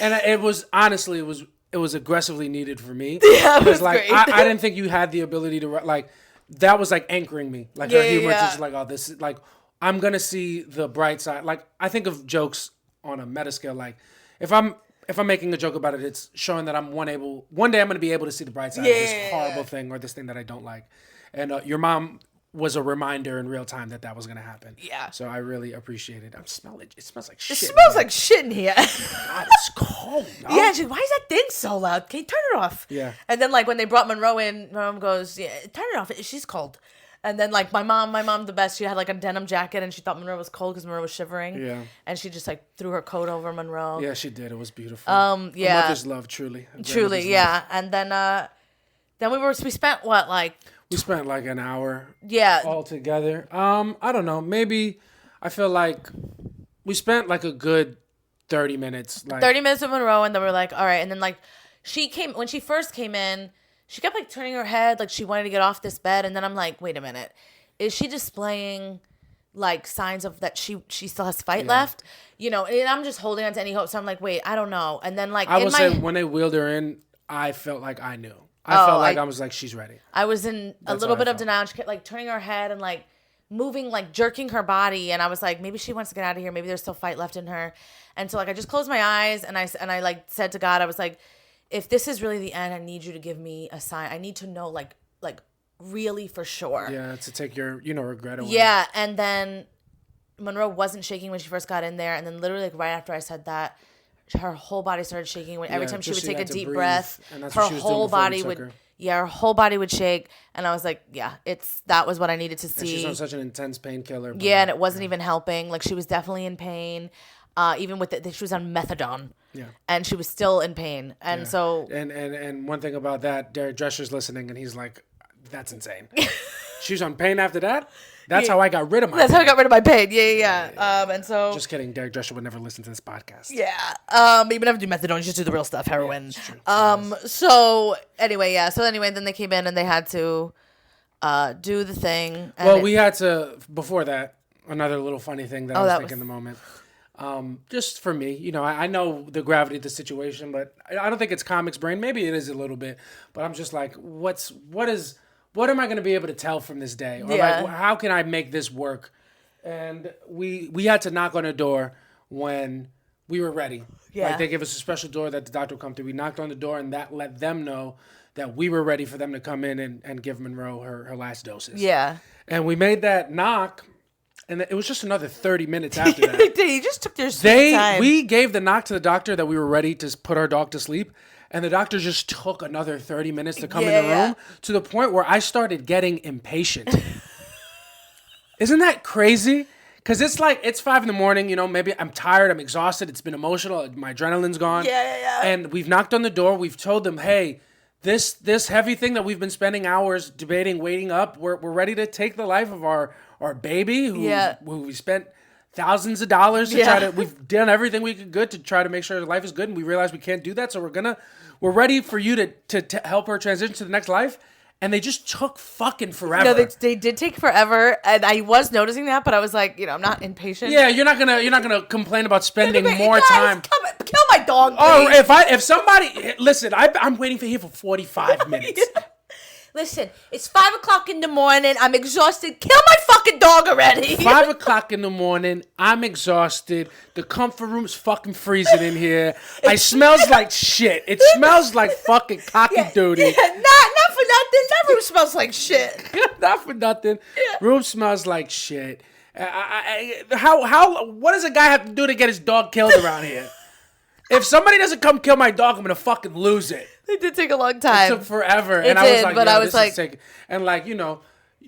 And it was, honestly, it was aggressively needed for me.
Yeah, it was
like,
great.
I didn't think you had the ability to, like, that was like anchoring me. Like her humor just like, oh, this is like, I'm going to see the bright side. Like, I think of jokes on a meta scale. Like, if I'm making a joke about it, it's showing that one day I'm going to be able to see the bright side of this horrible thing or this thing that I don't like. And your mom was a reminder in real time that was going to happen.
Yeah.
So I really appreciate it. It smells like shit.
It smells like shit in here.
God, it's cold. No?
Yeah, she's like, why is that thing so loud? Can you turn it off?
Yeah.
And then like when they brought Monroe in, my mom goes, yeah, turn it off. She's cold. And then like my mom the best. She had like a denim jacket and she thought Monroe was cold because Monroe was shivering.
Yeah.
And she just like threw her coat over Monroe.
Yeah, she did. It was beautiful.
Yeah.
A mother's love, truly.
Truly, yeah. And then we spent what, like...
We spent like an hour
Yeah.
all together. I don't know. Maybe I feel like we spent like a good 30 minutes.
30 minutes with Monroe, and then we're like, all right. And then like when she first came in, she kept like turning her head like she wanted to get off this bed. And then I'm like, wait a minute. Is she displaying like signs of that she still has fight left? You know, and I'm just holding on to any hope. So I'm like, wait, I don't know. And then like...
I would say when they wheeled her in, I felt like I knew. I was like, she's ready.
I was in a little bit of denial. She kept like turning her head and like moving, like jerking her body. And I was like, maybe she wants to get out of here. Maybe there's still fight left in her. And so like, I just closed my eyes and I like said to God, I was like, if this is really the end, I need you to give me a sign. I need to know like really for sure.
Yeah. To take your, regret away.
Yeah. And then Monroe wasn't shaking when she first got in there. And then literally like right after I said that, her whole body started shaking. Every time she would take a deep breath, her whole body would shake. And I was like, yeah, that was what I needed to see.
And she's on such an intense painkiller.
Yeah, and it wasn't even helping. Like she was definitely in pain. Even with she was on methadone. Yeah. And she was still in pain. And so
and one thing about that, Derek Drescher's listening and he's like, that's insane. She was on pain after that? That's how I got rid of my pain.
That's how I got rid of my pain. Yeah. And so...
Just kidding. Derek Drescher would never listen to this podcast.
Yeah. You would never do methadone. You just do the real stuff, heroin. So, anyway, then they came in and they had to do the thing.
Well, we had to... Before that, another little funny thing that I was thinking in the moment. Just for me, I know the gravity of the situation, but I don't think it's comics brain. Maybe it is a little bit. But I'm just like, what am I going to be able to tell from this day? Or like, how can I make this work? And we had to knock on a door when we were ready. Yeah. Like they gave us a special door that the doctor would come through. We knocked on the door and that let them know that we were ready for them to come in and give Monroe her last doses. Yeah. And we made that knock and it was just another 30 minutes after that.
They just took their sweet time.
We gave the knock to the doctor that we were ready to put our dog to sleep. And the doctor just took another 30 minutes to come in the room to the point where I started getting impatient. Isn't that crazy? Because it's 5 a.m, maybe I'm tired, I'm exhausted, it's been emotional, my adrenaline's gone. Yeah. And we've knocked on the door, we've told them, hey, this heavy thing that we've been spending hours debating, waiting up, we're ready to take the life of our baby who we spent thousands of dollars to try to, we've done everything we could to try to make sure her life is good, and we realize we can't do that, so we're ready for you to help her transition to the next life. And they just took fucking forever.
No, they did take forever, and I was noticing that, but I was like, I'm not impatient.
Yeah, you're not gonna complain about spending more time.
Kill my dog, please.
Oh, if somebody listen, I'm waiting for here for 45 minutes.
Listen, it's 5 o'clock in the morning. I'm exhausted. Kill my fucking dog already.
5 o'clock in the morning. I'm exhausted. The comfort room's fucking freezing in here. It smells like shit. It smells like fucking cocky duty.
Yeah, not for nothing. That room smells like shit.
Not for nothing. Yeah. Room smells like shit. What does a guy have to do to get his dog killed around here? If somebody doesn't come kill my dog, I'm gonna fucking lose it.
It did take a long time.
It took forever.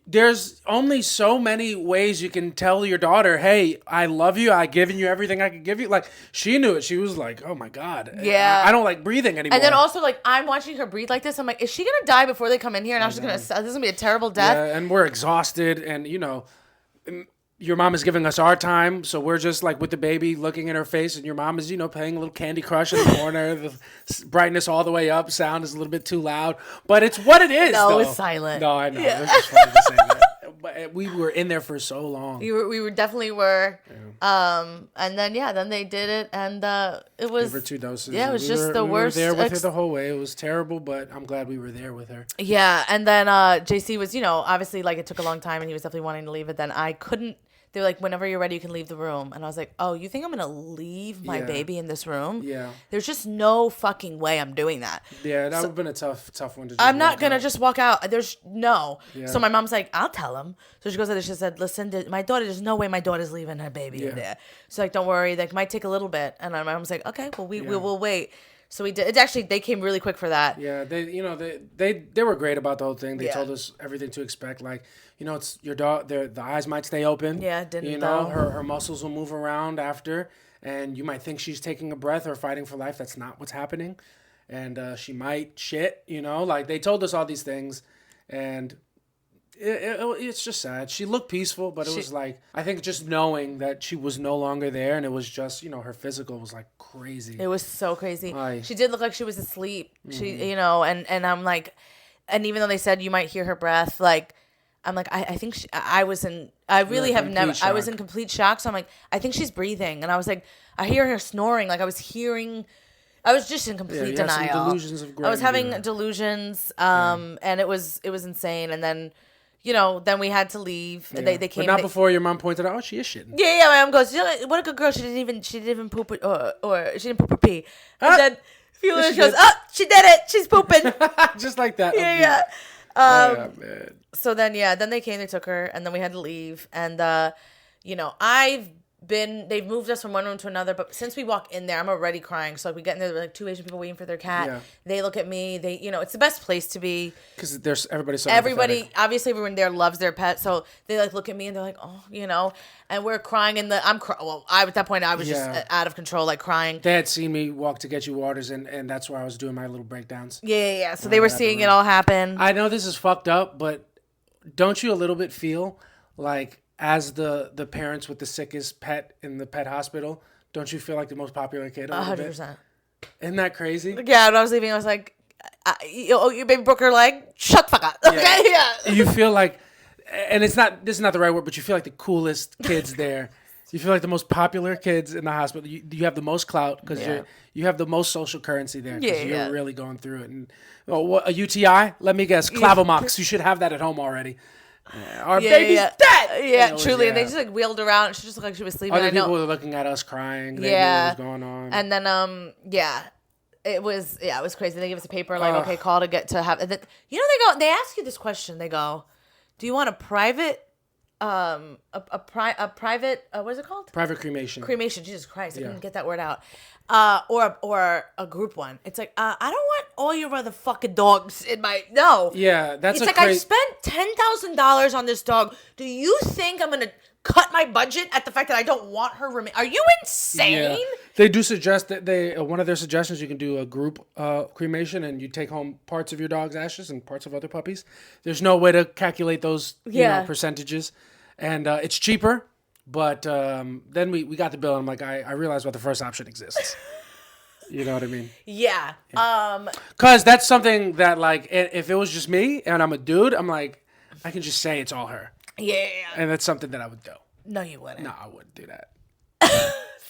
There's only so many ways you can tell your daughter, hey, I love you. I've given you everything I could give you. Like, she knew it. She was like, oh my God. Yeah. I don't like breathing anymore.
And then also, like, I'm watching her breathe like this. I'm like, is she gonna die before they come in here? And this is gonna be a terrible death.
Yeah, and we're exhausted. And, your mom is giving us our time, so we're just like with the baby looking in her face, and your mom is, playing a little Candy Crush in the corner. The brightness all the way up, sound is a little bit too loud, but it's what it is.
No, it's silent.
No, I know. Yeah. It's just funny to say that. But we were in there for so long.
We definitely were. Yeah. And then they did it, and it was.
Give her 2 doses.
Yeah, it was the worst.
We were there with her the whole way. It was terrible, but I'm glad we were there with her.
Yeah, and then JC was, obviously like it took a long time, and he was definitely wanting to leave it. Then I couldn't. They were like, whenever you're ready, you can leave the room. And I was like, oh, you think I'm going to leave my baby in this room? Yeah. There's just no fucking way I'm doing that.
Yeah, that would have been a tough one to do.
I'm not going to just walk out. There's no. Yeah. So my mom's like, I'll tell him. So she goes in there, she said, listen, my daughter, there's no way my daughter's leaving her baby in there. So like, don't worry, like, might take a little bit. And my mom's like, okay, well, we will wait. So we did. It's actually, they came really quick for that.
Yeah, they were great about the whole thing. They told us everything to expect. Like, it's your dog. The eyes might stay open.
Yeah, it didn't.
Her muscles will move around after, and you might think she's taking a breath or fighting for life. That's not what's happening, and she might shit. Like they told us all these things, and it's just sad. She looked peaceful, but it was like, I think just knowing that she was no longer there, and it was just, her physical was like crazy.
It was so crazy.
Aye.
She did look like she was asleep. She, and I'm like, and even though they said you might hear her breath, like, I'm like, I think I was in complete shock. So I'm like, I think she's breathing. And I was like, I hear her snoring. Like I was just in complete denial.
Some delusions of grandeur.
I was having delusions. And it was insane. And then, then we had to leave. Yeah. They came.
But not before your mom pointed out, she is shitting.
Yeah. My mom goes, what a good girl. She didn't even poop or she didn't poop or pee. And then a few minutes she goes, she did it. She's pooping.
Just like that.
Yeah.
Man.
So then they came, they took her, and then we had to leave. And, they've moved us from one room to another, but since we walk in there, I'm already crying. So like we get in there, there were like 2 Asian people waiting for their cat. Yeah. They look at me. They, it's the best place to be.
Because there's everybody's so
everybody, obviously everyone there loves their pet. So they like look at me and they're like, oh, and we're crying at that point I was just out of control, like crying.
They had seen me walk to get you waters, and that's where I was doing my little breakdowns.
Yeah. So they were seeing it all happen.
I know this is fucked up, but don't you a little bit feel like, as the parents with the sickest pet in the pet hospital, don't you feel like the most popular kid?
100%.
Isn't that crazy?
Yeah, when I was leaving, I was like, your baby broke her leg? Shut the fuck up. Okay, yeah.
You feel like, and this is not the right word, but you feel like the coolest kids there. You feel like the most popular kids in the hospital. You have the most clout because you have the most social currency there because you're really going through it. And a UTI? Let me guess, clavomox. You should have that at home already. Our baby's dead.
Yeah, truly. And they just like wheeled her out, and she just looked like she was sleeping.
Other people were looking at us crying. They knew what was going on.
And then it was crazy. They gave us a paper like, okay, call to get to have. And then, they ask you this question. They go, do you want a private private what is it called?
Private cremation.
Cremation. Jesus Christ, I couldn't get that word out. Or a group one. It's like I don't want all your motherfucking dogs in my
Yeah, that's
it's like I spent $10,000 on this dog. Do you think I'm gonna cut my budget at the fact that I don't want her Are you insane?
Yeah. They do suggest that one of their suggestions, you can do a group cremation and you take home parts of your dog's ashes and parts of other puppies. There's no way to calculate those percentages, and it's cheaper. But then we got the bill, and I'm like, I realized why the first option exists. You know what I mean?
Yeah.
Because that's something that, like, if it was just me and I'm a dude, I'm like, I can just say it's all her.
Yeah.
And that's something that I would do.
No, you wouldn't.
No, I wouldn't do that.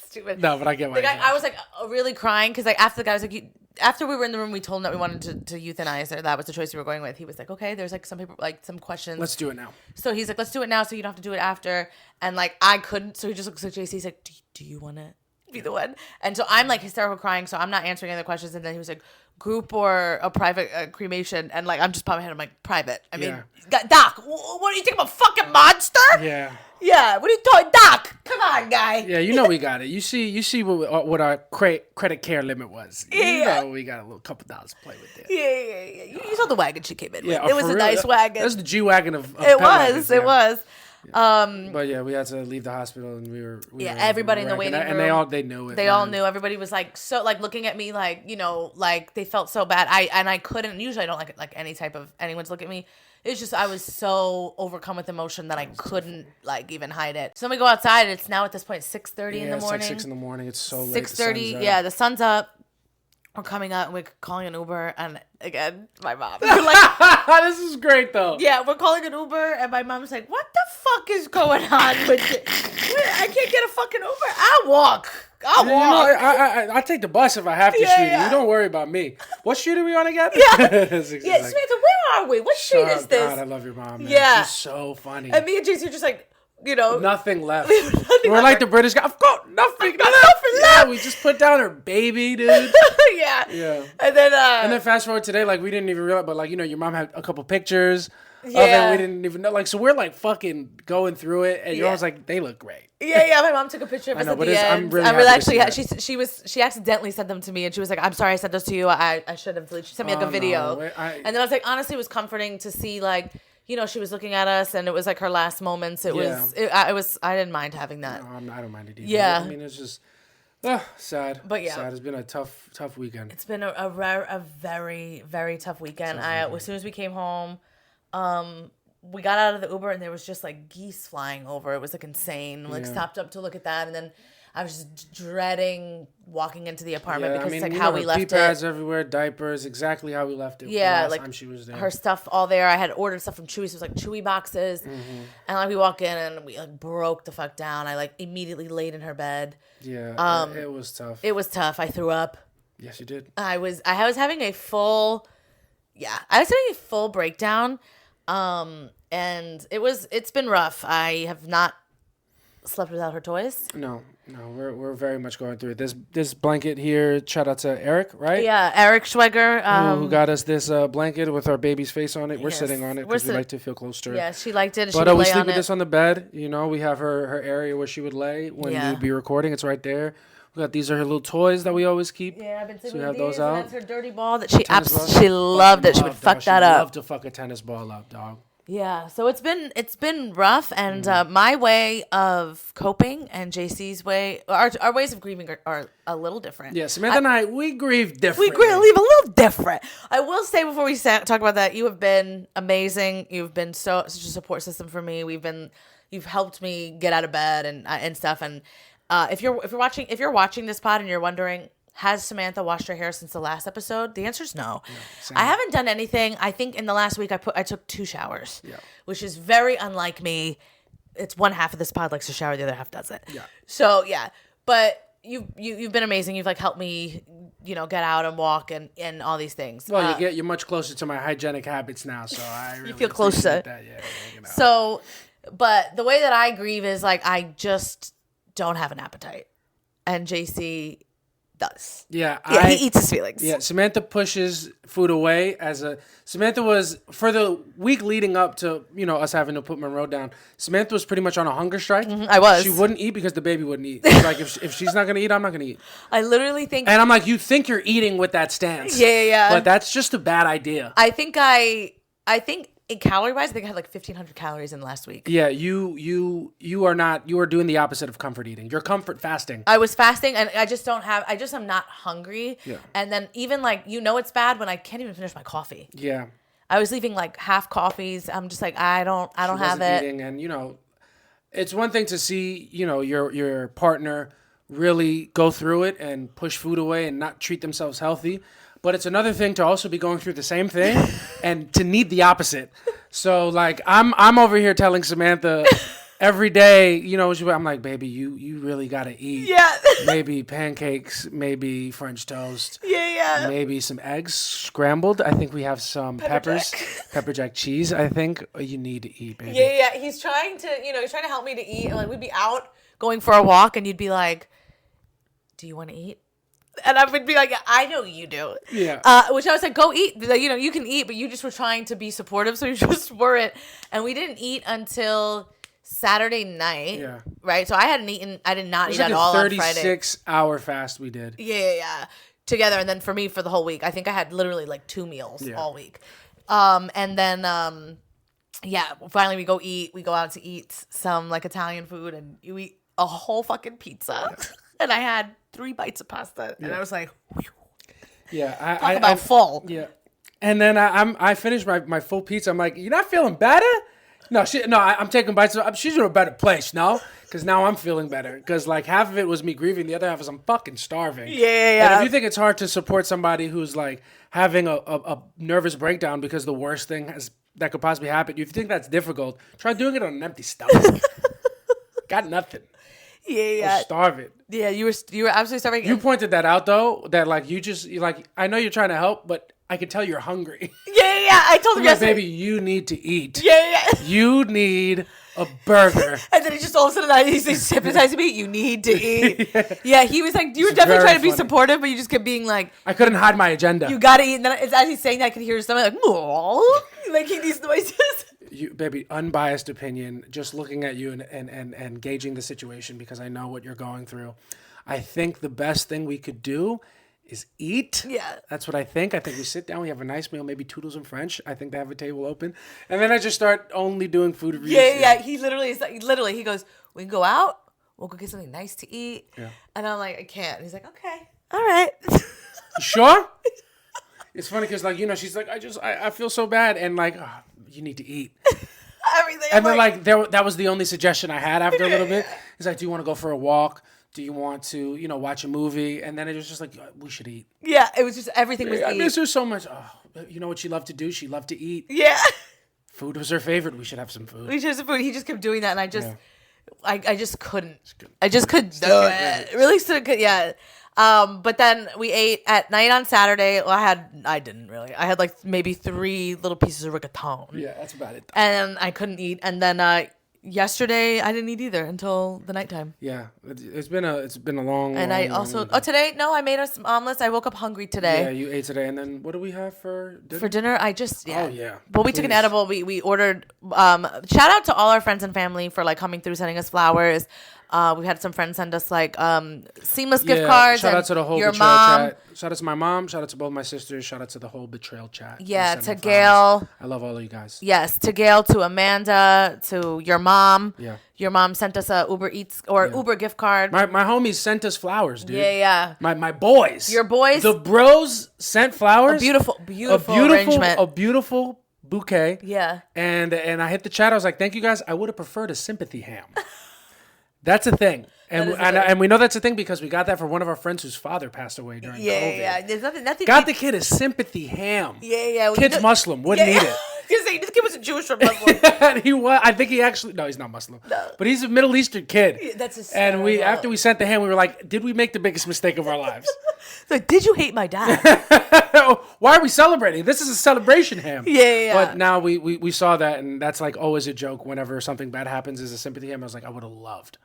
Stupid.
No, but I get why.
I was like really crying because like after the guy was like, after we were in the room, we told him that we wanted to euthanize her. That was the choice we were going with. He was like, okay, there's like some people, like some questions.
Let's do it now.
So he's like, let's do it now so you don't have to do it after. And like, I couldn't. So he just looks at JC. He's like, do you want to be the one? And so I'm like hysterical crying. So I'm not answering any of the questions. And then he was like, group or a private cremation? And like, I'm just popping my head. I'm like, private. I mean, Doc, what do you think? I'm a fucking monster?
Yeah.
Yeah. What are you talking, Doc? Come on, guy.
Yeah, we got it. You see what our credit care limit was. We got a little couple dollars to play with there.
Yeah. You saw the wagon she came in with.
Yeah,
it was a nice wagon.
That's the G wagon of
it was. It was.
But yeah, we had to leave the hospital, and we were
everybody in the waiting room,
and they knew it.
They all knew. Everybody was like so like looking at me like like they felt so bad. I couldn't. Usually I don't like any type of anyone's look at me. It's just I was so overcome with emotion that I couldn't like even hide it. So then we go outside. It's now at this point 6:30 in the morning.
It's like 6 in the morning. It's so late.
6:30. Yeah, the sun's up. We're coming up and we're calling an Uber, and again, my mom. We're like,
this is great though.
Yeah, we're calling an Uber, and my mom's like, "What the fuck is going on with it? I can't get a fucking Uber. I'll walk.
I take the bus if I have to, sweetie. You don't worry about me. What street are we on again?
Yeah, Samantha, where are we? What street is this?
God, I love your mom, man.
Yeah.
She's so funny.
And me and JC are just like,
nothing left. We're like the British guy. I've got nothing left. Yeah, we just put down her baby, dude.
Yeah. And then
fast forward today, like we didn't even realize, but like your mom had a couple pictures. Yeah. We didn't even know. Like, so we're like fucking going through it, and you're always like, they look great.
Yeah. My mom took a picture of us at the end. I'm really actually. She accidentally sent them to me, and she was like, "I'm sorry, I sent those to you. I should have deleted." She sent me like a video, and then I was like, honestly, it was comforting to see like. She was looking at us, and it was like her last moments. It was. I didn't mind having that.
No, I don't mind it either.
Yeah.
I mean, it's just sad.
But yeah,
sad. It's been a tough weekend.
It's been a very, very tough weekend. As soon as we came home, we got out of the Uber, and there was just like geese flying over. It was like insane. Like stopped up to look at that, and then I was just dreading walking into the apartment because it's like how we left it.
Pee pads everywhere, diapers, exactly how we left it.
Yeah, like
time she was there.
Her stuff all there. I had ordered stuff from Chewy, so it was like Chewy boxes, and like we walk in and we like broke the fuck down. I like immediately laid in her bed.
Yeah, it was tough.
It was tough. I threw up.
Yes, you did.
I was having a full breakdown, and it's been rough. I have not slept without her toys.
No, we're very much going through it. This blanket here, shout out to Eric, right?
Yeah, Eric Schweger.
Who got us this blanket with our baby's face on it. We're sitting on it because we like to feel close to her.
Yeah, she liked it.
But we sleep with this on the bed. We have her area where she would lay when we'd be recording. It's right there. These are her little toys that we always keep.
Yeah, I've been sleeping
with
these,
those out.
And that's her dirty ball that she loved it. She would fuck that up.
She loved to fuck a tennis ball up, dog.
Yeah, so it's been rough, and my way of coping and JC's way, our ways of grieving are a little different.
Yeah, Samantha and I, we grieve different.
We grieve a little different. I will say before we talk about that, you have been amazing. You've been such a support system for me. You've helped me get out of bed and stuff. And if you're watching this pod and you're wondering, has Samantha washed her hair since the last episode? The answer is no. I haven't done anything. I think in the last week I took 2 showers, which is very unlike me. It's one half of this pod likes to shower, the other half doesn't. Yeah. So yeah, but you've been amazing. You've like helped me, get out and walk and all these things.
Well, you're much closer to my hygienic habits now, so I really
you feel closer.
That. Yeah.
So, but the way that I grieve is like I just don't have an appetite, and JC does.
Yeah,
he eats his feelings.
Yeah, Samantha pushes food away Samantha was, for the week leading up to, us having to put Monroe down, Samantha was pretty much on a hunger strike.
I was.
She wouldn't eat because the baby wouldn't eat. Like, if she's not going to eat, I'm not going to eat.
I literally think...
And I'm like, you think you're eating with that stance.
Yeah.
But that's just a bad idea.
I think in calorie-wise, I think I had like 1,500 calories in the last week.
Yeah, you are doing the opposite of comfort eating. You're comfort fasting.
I was fasting, and I'm not hungry. Yeah. And then even like, it's bad when I can't even finish my coffee.
Yeah.
I was leaving like half coffees. I'm just like, I don't have it.
Eating, and it's one thing to see, your partner really go through it and push food away and not treat themselves healthy. But it's another thing to also be going through the same thing and to need the opposite. So like I'm over here telling Samantha every day, I'm like, baby, you really gotta eat.
Yeah.
Maybe pancakes, maybe French toast.
Yeah.
Maybe some eggs scrambled. I think we have some pepper jack cheese. I think you need to eat, baby.
Yeah. He's trying to help me to eat. And like we'd be out going for a walk, and you'd be like, do you want to eat? And I would be like, I know you do.
Yeah.
Which I was like, go eat. You can eat, but you just were trying to be supportive, so you just weren't. And we didn't eat until Saturday night. Yeah. Right? So I hadn't eaten. I did not eat at all on Friday.
36-hour fast we did.
Yeah. Together. And then for me, for the whole week, I think I had literally like 2 meals all week. And then, finally we go eat. We go out to eat some like Italian food, and you eat a whole fucking pizza. Yeah. And I had 3 bites of pasta, and I was like, whew.
Yeah,
Talk about full.
Yeah, and then I finished my full pizza. I'm like, you're not feeling better? No, I'm taking bites. She's in a better place, no? Because now I'm feeling better. Because like half of it was me grieving, the other half is I'm fucking starving.
Yeah.
And if you think it's hard to support somebody who's like having a nervous breakdown because the worst thing that could possibly happen, if you think that's difficult, try doing it on an empty stomach. Got nothing.
Yeah.
Starving.
Yeah, you were absolutely starving.
You pointed that out though, that like you're like, I know you're trying to help, but I can tell you're hungry.
Yeah. I told him yesterday.
Baby, you need to eat.
Yeah.
You need a burger.
And then he just all of a sudden he's hypnotizing me. You need to eat. Yeah, he was like, you were definitely trying to be supportive, but you just kept being like,
I couldn't hide my agenda.
You gotta eat. And then as he's saying that, I could hear his stomach like making these noises.
You, baby, unbiased opinion, just looking at you and gauging the situation because I know what you're going through. I think the best thing we could do is eat.
Yeah.
That's what I think. I think we sit down, we have a nice meal, maybe Toodles in French. I think they have a table open. And then I just start only doing food reviews.
Yeah. He literally is like, he goes, we can go out. We'll go get something nice to eat.
Yeah.
And I'm like, I can't. And he's like, okay. All right.
You sure? It's funny because, like, you know, she's like, I feel so bad. And, like, oh, you need to eat.
Everything.
And then, like, that was the only suggestion I had after a little bit. He's like, do you want to go for a walk? Do you want to, you know, watch a movie? And then it was just like, we should eat.
Yeah, it was just everything was
I
eat.
miss her so much. Oh, you know what she loved to do? She loved to eat.
Yeah.
Food was her favorite. We should have some food.
We should have some food. He just kept doing that, and I just couldn't. I just couldn't do it. Really could. Yeah. But then we ate at night on Saturday. Well, I didn't really. I had like maybe 3 little pieces of rigatone.
Yeah, that's about it.
And I couldn't eat. And then yesterday I didn't eat either until the nighttime.
Yeah, it's been a long.
And
long,
I also
long
today I made us some omelets. I woke up hungry today.
Yeah, you ate today, and then what do we have for dinner?
For dinner, I just
Oh yeah.
Well, we took an edible. We ordered. Shout out to all our friends and family for like coming through, sending us flowers. We had some friends send us like seamless gift cards.
Shout out to the whole
your
betrayal
mom.
chat. Shout out to my mom. Shout out to both my sisters. Shout out to the whole betrayal chat.
Yeah, to Gail.
I love all of you guys.
Yes, to Gail, to Amanda, to your mom.
Yeah.
Your mom sent us a Uber Eats or Uber gift card.
My homies sent us flowers, dude.
Yeah.
My boys.
Your boys.
The bros sent flowers.
A beautiful arrangement.
A beautiful bouquet.
Yeah.
And I hit the chat. I was like, thank you guys. I would have preferred a sympathy ham. That's a thing. And we know that's a thing because we got that for one of our friends whose father passed away during COVID.
Yeah. There's nothing.
Got the kid a sympathy ham.
Yeah.
Kid's Muslim. Wouldn't eat it.
This kid was a Jewish or Muslim.
He was. I think he actually. No, he's not Muslim. No. But he's a Middle Eastern kid.
Yeah, that's hysterical.
And after we sent the ham, we were like, did we make the biggest mistake of our lives?
Like, did you hate my dad?
Why are we celebrating? This is a celebration ham.
Yeah.
But now we saw that, and that's like always a joke. Whenever something bad happens, is a sympathy ham. I was like, I would have loved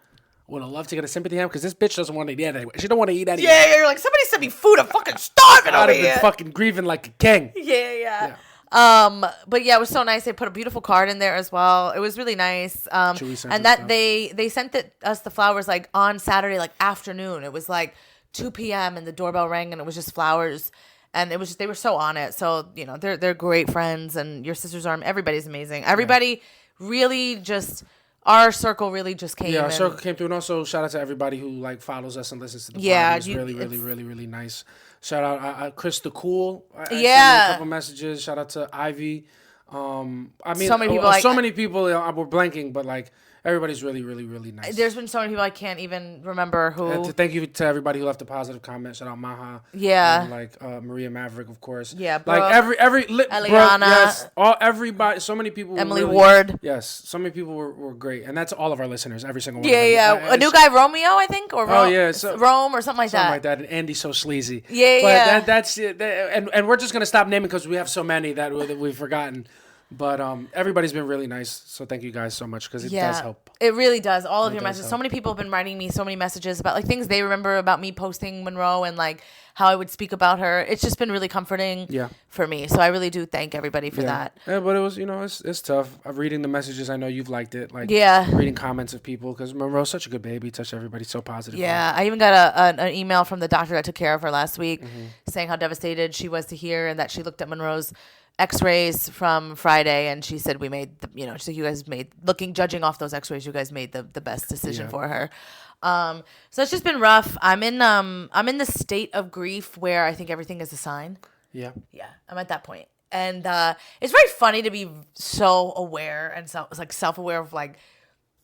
to get a sympathy ham because this bitch doesn't want to eat anyway. She don't want to eat anyway.
Yeah, you're like, somebody sent me food. I'm fucking starving
I'd
over
have
here.
been fucking grieving like a king.
Yeah. But yeah, it was so nice. They put a beautiful card in there as well. It was really nice. And that they sent us the flowers like on Saturday, like afternoon. It was like 2 p.m. and the doorbell rang and it was just flowers. And it was just, they were so on it. So, you know, they're great friends and your sisters are, everybody's amazing. Everybody really just, our circle really just came.
Yeah, our circle came through. And also shout out to everybody who like follows us and listens to the pod. It was really nice. Shout out Chris the Cool. I sent me a couple messages. Shout out to Ivy. I mean, so many people. We're blanking, but like everybody's really nice.
There's been so many people I can't even remember who.
Thank you to everybody who left a positive comment. Shout out Maha.
Yeah.
And like Maria Maverick, of course.
Yeah. Brooke,
like every
Eliana.
Yes. Everybody. So many people.
Emily Ward.
Yes. So many people were great, and that's all of our listeners. Every single one.
Yeah. A new guy, Romeo, I think, or
Rome or
something like that.
Something like that. And Andy's so sleazy.
Yeah.
But that's it. And we're just gonna stop naming because we have so many that we've forgotten. But everybody's been really nice, so thank you guys so much because it does help.
It really does. All of your messages. So many people have been writing me so many messages about like things they remember about me posting Monroe and like how I would speak about her. It's just been really comforting for me. So I really do thank everybody for that.
Yeah, but it was, it's tough. Reading the messages, I know you've liked it. Like reading comments of people because Monroe's such a good baby. Touched everybody so positive.
Yeah, I even got an email from the doctor that took care of her last week saying how devastated she was to hear and that she looked at Monroe's X-rays from Friday, and she said we made she said you guys made judging off those X-rays, you guys made the best decision for her. So it's just been rough. I'm in the state of grief where I think everything is a sign. Yeah, I'm at that point, and it's very funny to be so aware and self-aware of like.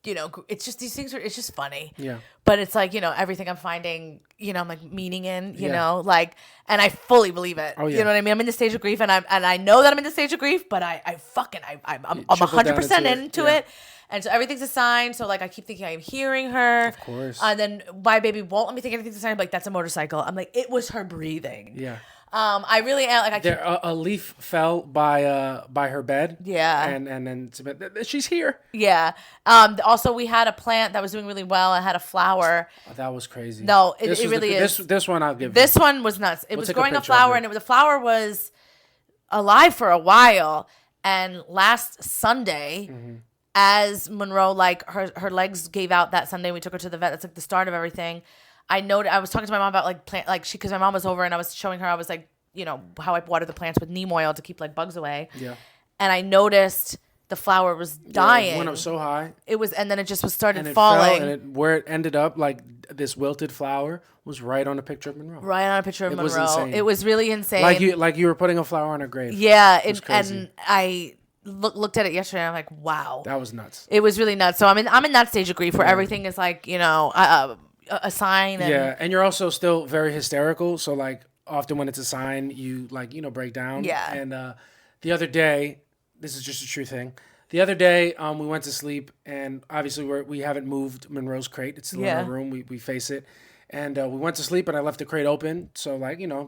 It's just these things it's just funny. Yeah. But it's like, everything I'm finding, I'm like meaning in, you know, like, and I fully believe it. Oh, yeah. You know what I mean? I'm in the stage of grief and I know that I'm in the stage of grief, but I'm 100% into it. And so everything's a sign. So like, I keep thinking I'm hearing her. Of course. And then my baby won't let me think anything's a sign. I'm like, that's a motorcycle. I'm like, it was her breathing. Yeah. I really am like
A leaf fell by her bed.
Yeah.
And then she's here.
Yeah. Also, we had a plant that was doing really well. It had a flower.
Oh, that was crazy.
No, it really is.
This one I'll give.
This one was nuts. It was growing a flower, and the flower was alive for a while. And last Sunday, as Monroe, like her legs gave out that Sunday, we took her to the vet. That's like the start of everything. I was talking to my mom about like plant, like because my mom was over, and I was showing her. I was like, how I water the plants with neem oil to keep like bugs away.
Yeah.
And I noticed the flower was dying.
It went up so high.
It was, and then it just started
and
falling.
Fell, and where it ended up, like this wilted flower, was right on a picture of Monroe.
Right on a picture of Monroe.
Was insane.
It was really insane.
Like you were putting a flower on her grave.
Yeah,
it was crazy.
And I looked at it yesterday, and I'm like, wow,
that was nuts.
It was really nuts. So I'm in that stage of grief where everything is like, a sign. And,
and you're also still very hysterical. So like often when it's a sign, you break down.
Yeah.
And the other day, this is just a true thing. The other day, we went to sleep, and obviously we haven't moved Monroe's crate. It's still in our room. We face it. And we went to sleep, and I left the crate open so,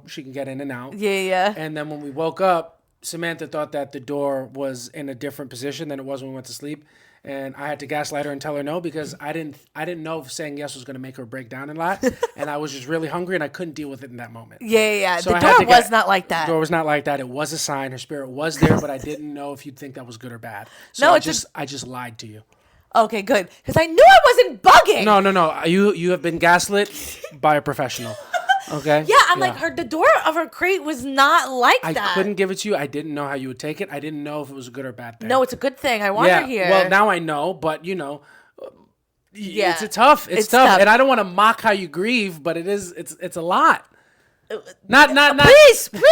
she can get in and out.
Yeah.
And then when we woke up, Samantha thought that the door was in a different position than it was when we went to sleep. And I had to gaslight her and tell her no, because I didn't know if saying yes was going to make her break down a lot. And I was just really hungry, and I couldn't deal with it in that moment.
Yeah.
So
the door was not like that.
The door was not like that. It was a sign. Her spirit was there, but I didn't know if you'd think that was good or bad. So I just lied to you.
Okay, good. Because I knew I wasn't bugging.
No. You have been gaslit by a professional. Okay.
Yeah, I'm like the door of her crate was not like that.
I couldn't give it to you. I didn't know how you would take it. I didn't know if it was a good or bad thing.
No, it's a good thing. I want her here.
Well, now I know, but it's tough. It's tough, and I don't want to mock how you grieve, but it's a lot. Not.
Please, apologize.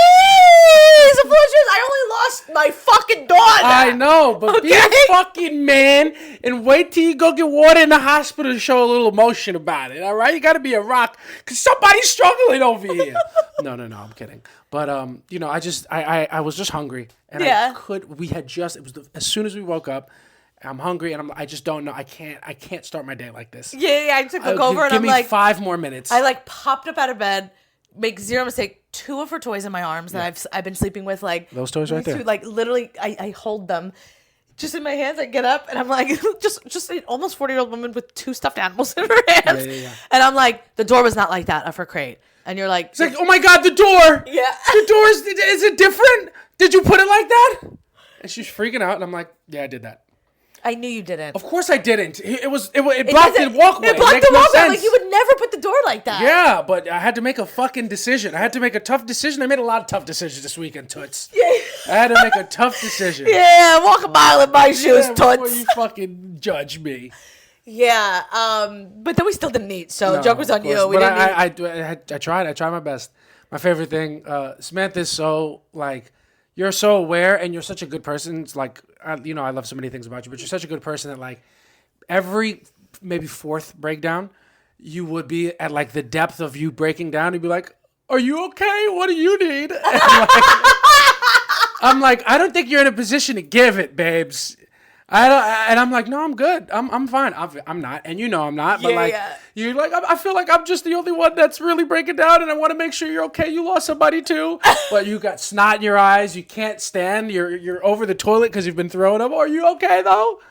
I only lost my fucking daughter.
I know, but be a fucking man and wait till you go get water in the hospital to show a little emotion about it. All right, you got to be a rock because somebody's struggling over here. No, I'm kidding. But I was just hungry, and as soon as we woke up. I'm hungry, and I just don't know. I can't start my day like this.
Yeah. I took a look over, and
give
I'm
me
like,
5 more minutes.
I popped up out of bed. Make zero mistake, 2 of her toys in my arms that I've been sleeping with,
those toys right there.
Literally, I hold them just in my hands. I get up and I'm like, just an almost 40-year-old woman with 2 stuffed animals in her hands. Yeah. And I'm like, the door was not like that of her crate. And you're like,
it's like, oh my god, the door.
Yeah,
the door is it different? Did you put it like that? And she's freaking out, and I'm like, yeah, I did that.
I knew you didn't.
Of course I didn't. It blocked the walkway.
It blocked the walkway. Like, you would never put the door like that.
Yeah, but I had to make a fucking decision. I had to make a tough decision. I made a lot of tough decisions this weekend, Toots.
Yeah.
I had to make a tough decision.
Yeah, walk a mile in my shoes, Toots.
Before you fucking judge me.
Yeah, but then we still didn't eat, so the joke was on you. We didn't eat.
I tried. I tried my best. My favorite thing, Samantha's so, you're so aware, and you're such a good person. It's like, I love so many things about you, but you're such a good person that, every maybe 4th breakdown, you would be at, the depth of you breaking down. You'd be like, are you okay? What do you need? And I'm like, I don't think you're in a position to give it, babes. And I'm like, no, I'm good. I'm fine. I'm not, and I'm not. But you're like, I feel like I'm just the only one that's really breaking down, and I want to make sure you're okay. You lost somebody too, but you got snot in your eyes. You can't stand. You're over the toilet because you've been throwing up. Are you okay though?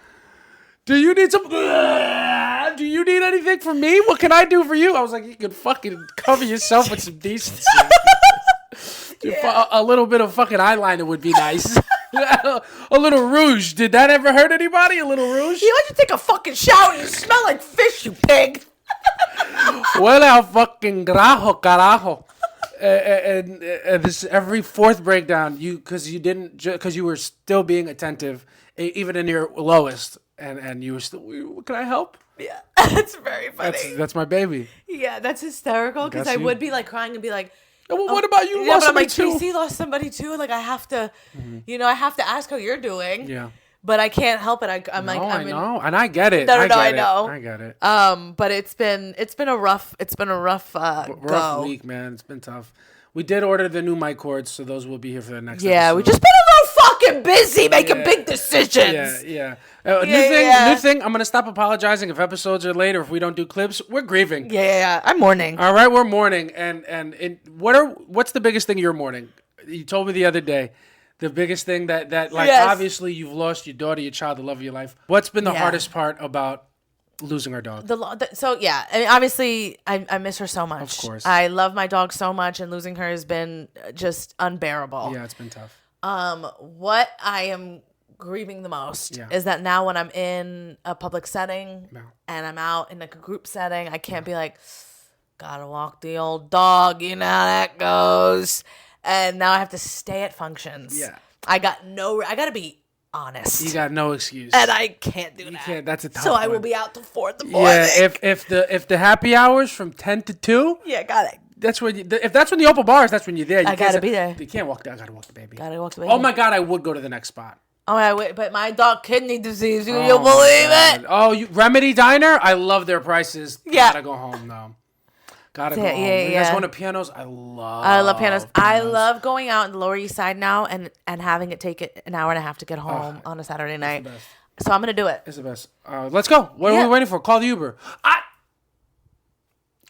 Do you need some? Do you need anything from me? What can I do for you? I was like, you can fucking cover yourself with some decency. A little bit of fucking eyeliner would be nice. A little rouge. Did that ever hurt anybody? A little rouge?
You like to take a fucking shower and you smell like fish, you pig.
Huele a fucking grajo, carajo. And this every 4th breakdown, because you were still being attentive, even in your lowest, and you were still. Can I help?
Yeah, that's very funny.
That's my baby.
Yeah, that's hysterical because I would be crying and be like.
Well, what about you? Lost somebody too.
TC lost somebody too. I have to, I have to ask how you're doing.
Yeah.
But I can't help it. I
know, and I get it.
No, I know.
I get it.
But it's been a rough go.
Week, man. It's been tough. We did order the new mic cords, so those will be here for the next.
Yeah,
episode.
we just put a little fucking busy making big decisions.
Yeah. New thing. I'm gonna stop apologizing if episodes are late or if we don't do clips. We're grieving.
Yeah. I'm mourning.
All right, we're mourning. And what's the biggest thing you're mourning? You told me the other day. The biggest thing that obviously you've lost your daughter, your child, the love of your life. What's been the hardest part about losing our dog?
I mean, obviously I miss her so much.
Of course.
I love my dog so much, and losing her has been just unbearable.
Yeah, it's been tough.
What I am grieving the most is that now when I'm in a public setting and I'm out in like a group setting, I can't be like, gotta walk the old dog, you know how that goes. And now I have to stay at functions. Yeah. I gotta be honest.
You got no excuse.
And I can't do that.
You can't. That's a tough
So
one.
I will be out till 4 in the morning.
Yeah, if the happy hours from 10 to 2.
Yeah, got it.
That's when if that's when the open bars, that's when you're there.
I gotta be there.
You can't walk there. I gotta walk the baby.
Oh
my God, I would go to the next spot.
Oh, but my dog kidney disease. You believe it?
Oh, Remedy Diner. I love their prices.
Yeah.
Gotta go home though. Gotta go home. You guys want to pianos? I love
pianos. I love going out in the Lower East Side now and having it take it an hour and a half to get home on a Saturday night. So I'm gonna do it.
It's the best. Let's go. What are we waiting for? Call the Uber.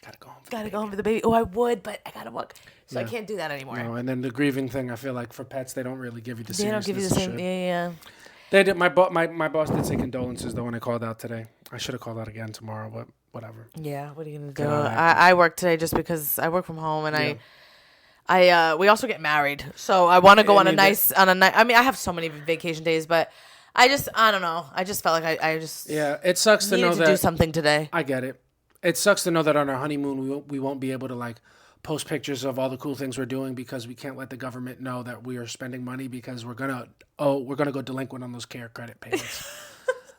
Gotta go home.
Gotta go home for the baby. Oh, I would, but I gotta work, so I can't do that anymore.
No, and then the grieving thing. I feel like for pets, they don't really give you the
They don't give you the same. Yeah.
They did. My boss did say condolences though when I called out today. I should have called out again tomorrow, but whatever.
Yeah. What are you gonna do? I work today just because I work from home, and we also get married, so I want to go on a nice. I mean, I have so many vacation days, but I don't know. I just felt like I just
it sucks to know that
do something today.
I get it. It sucks to know that on our honeymoon we won't be able to like post pictures of all the cool things we're doing because we can't let the government know that we are spending money because we're gonna go delinquent on those care credit payments.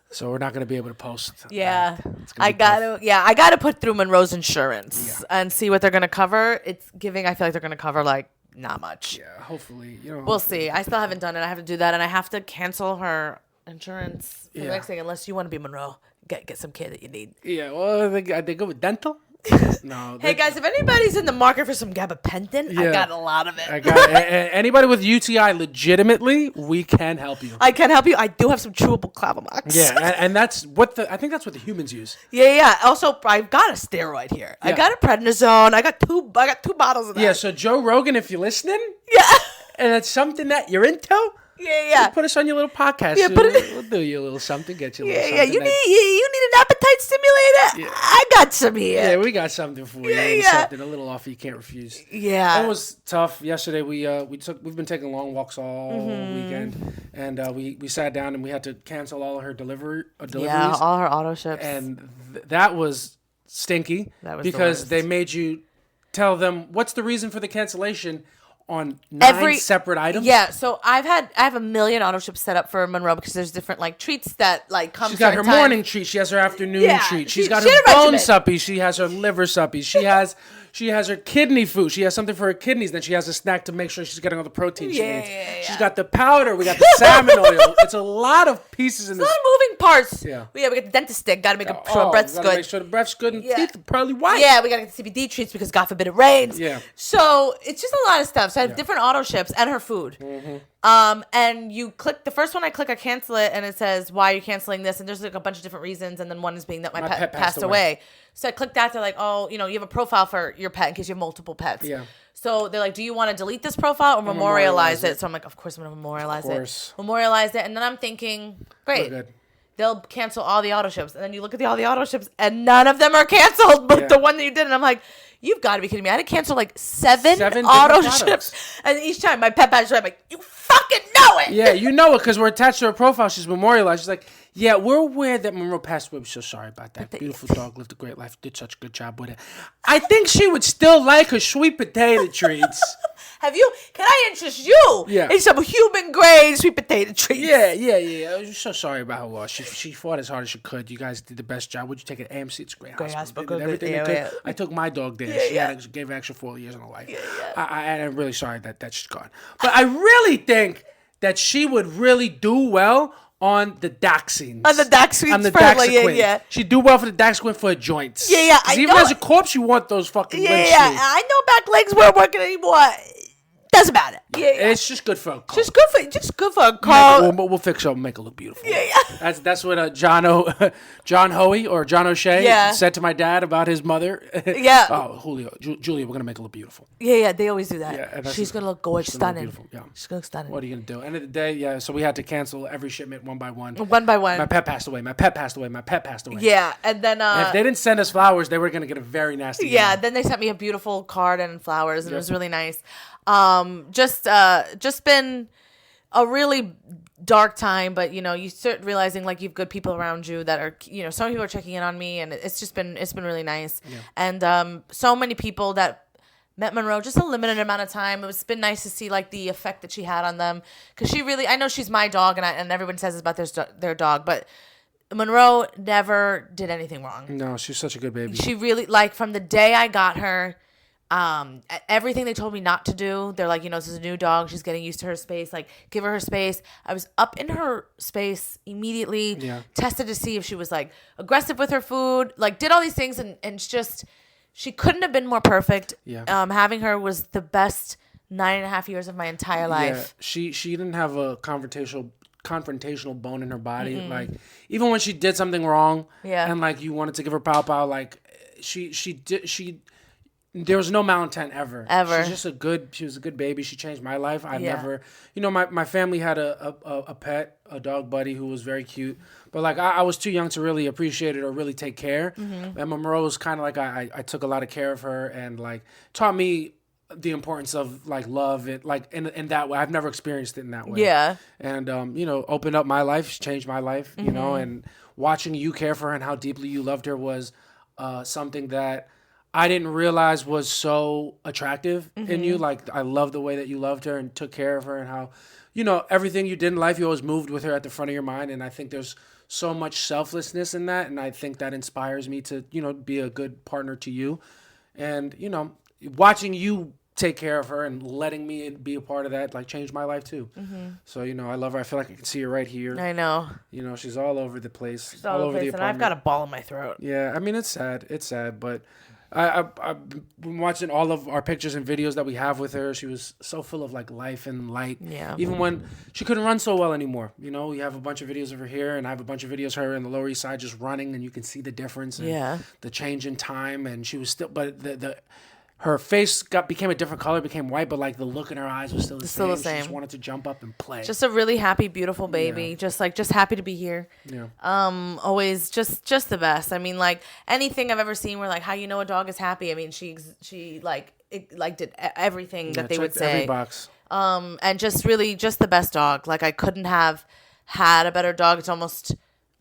So we're not gonna be able to post.
Yeah, I gotta put through Monroe's insurance and see what they're gonna cover. I feel like they're gonna cover like not much.
Yeah, hopefully
we'll see. I still haven't done it. I have to do that, and I have to cancel her insurance for the next thing unless you want to be Monroe. Get some care that you need.
Yeah, well, they go with dental. No.
Hey guys, if anybody's in the market for some gabapentin, I got a lot of it.
I got anybody with UTI, legitimately, we can help you.
I can help you. I do have some chewable Clavamox.
Yeah, and I think that's what the humans use.
Yeah. Also, I've got a steroid here. Yeah. I got a prednisone. I got two bottles of that.
Yeah. So Joe Rogan, if you're listening, and it's something that you're into.
Yeah.
Put us on your little podcast. Yeah, we'll do you a little something, get you a little something.
You need an appetite stimulator? Yeah. I got some here.
Yeah, we got something for you. Something a little offer you can't refuse.
Yeah.
It was tough. Yesterday we've been taking long walks all weekend, and we sat down and we had to cancel all of her deliveries.
Yeah, all her auto ships.
And that was stinky because they made you tell them what's the reason for the cancellation on 9 separate items.
Yeah, so I have a million auto ships set up for Monroe because there's different like treats that like come.
She's got her morning treat. She has her afternoon treat. She's got her bone suppies. She has her liver suppies. She has her kidney food. She has something for her kidneys. Then she has a snack to make sure she's getting all the protein she needs. She's got the powder. We got the salmon oil. It's a lot of pieces in this.
It's a lot of moving parts.
Yeah.
We got the dentist stick. Got to make sure our breath's good.
Make sure the breath's good and teeth are probably white.
Yeah, we got to get the CBD treats because God forbid it rains.
Yeah.
So it's just a lot of stuff. So I have different auto ships and her food. Mm-hmm. And you click the first one. I click, I cancel it, and it says why are you canceling this? And there's like a bunch of different reasons, and then one is being that my pet passed away. So I clicked that. They're like, oh, you have a profile for your pet in case you have multiple pets.
Yeah.
So they're like, do you want to delete this profile or memorialize it? So I'm like, of course I'm gonna memorialize it. Memorialize it, and then I'm thinking, great. They'll cancel all the auto ships, and then you look at all the auto ships, and none of them are canceled, but the one that you did, and I'm like, you've got to be kidding me! I had to cancel like seven auto ships, and each time my pet badge, I'm like, you fucking know it.
Yeah, you know it because we're attached to her profile. She's memorialized. She's like, yeah, we're aware that Monroe passed away. We're so sorry about that. Beautiful dog, lived a great life, did such a good job with it. I think she would still like her sweet potato treats.
Can I interest you in some human grade sweet potato treats?
Yeah. I'm so sorry about her loss. She fought as hard as she could. You guys did the best job. Would you take it? AMC? It's a great hospital. Everything they could. I took my dog there. She gave her extra 4 years in her life. I'm really sorry that she's gone. But I really think that she would really do well on the Dachshunds.
On the Dachshunds. Yeah.
She'd do well for the Dachshund for her joints.
Yeah.
Even as a corpse, you want those fucking limbs.
I know back legs weren't working anymore. doesn't matter. Yeah.
It's just good for a car.
Just good for a car.
We'll fix her, make her look beautiful. Yeah. That's what John Hoey or John O'Shea said to my dad about his mother.
Yeah.
Oh, Julia, we're gonna make her look beautiful.
Yeah. They always do that.
Yeah,
she's gonna look gorgeous, stunning.
Yeah.
She's gonna look stunning.
What are you gonna do? End of the day, yeah. So we had to cancel every shipment one by one.
One by one.
My pet passed away.
Yeah, and then
and if they didn't send us flowers, they were gonna get a very nasty.
Yeah,
email.
Then they sent me a beautiful card and flowers, and it was really nice. Just been a really dark time, but you start realizing like you have good people around you that are, some people are checking in on me, and it's been really nice. Yeah. And so many people that met Monroe just a limited amount of time. It's been nice to see like the effect that she had on them, because I know she's my dog, and everyone says about their dog, but Monroe never did anything wrong.
No, she's such a good baby.
She really, like, from the day I got her, everything they told me not to do, they're like, this is a new dog, she's getting used to her space, like, give her space. I was up in her space immediately, tested to see if she was like aggressive with her food, like did all these things, and it's just, she couldn't have been more perfect. Having her was the best 9.5 years of my entire life.
She didn't have a confrontational bone in her body. Mm-mm. Like, even when she did something wrong, and like you wanted to give her pow, like she there was no malintent ever. She was a good baby. She changed my life. I never, my family had a pet, a dog buddy who was very cute, but like I was too young to really appreciate it or really take care. Mm-hmm. And Monroe was kind of like, I took a lot of care of her, and like taught me the importance of like love, it like in that way. I've never experienced it in that way. Yeah. And opened up my life, changed my life, and watching you care for her and how deeply you loved her was something that I didn't realize was so attractive in you. Like, I love the way that you loved her and took care of her, and how, everything you did in life, you always moved with her at the front of your mind. And I think there's so much selflessness in that. And I think that inspires me to, be a good partner to you. And, watching you take care of her and letting me be a part of that, like, changed my life too. Mm-hmm. So, I love her. I feel like I can see her right here.
I know.
She's all over the place.
She's all over the apartment. And I've got a ball in my throat.
Yeah, I mean, it's sad. But I've been watching all of our pictures and videos that we have with her. She was so full of like life and light. Yeah. Even when she couldn't run so well anymore. We have a bunch of videos of her here, and I have a bunch of videos of her in the Lower East Side just running, and you can see the difference. And the change in time, and she was still, but her face became a different color, became white, but like the look in her eyes was still the same. She just wanted to jump up and play.
Just a really happy, beautiful baby. Yeah. Just happy to be here. Yeah. Always just the best. I mean, like, anything I've ever seen where like how a dog is happy. I mean, she did everything that they would say.
Every box.
And just really just the best dog. Like, I couldn't have had a better dog. It's almost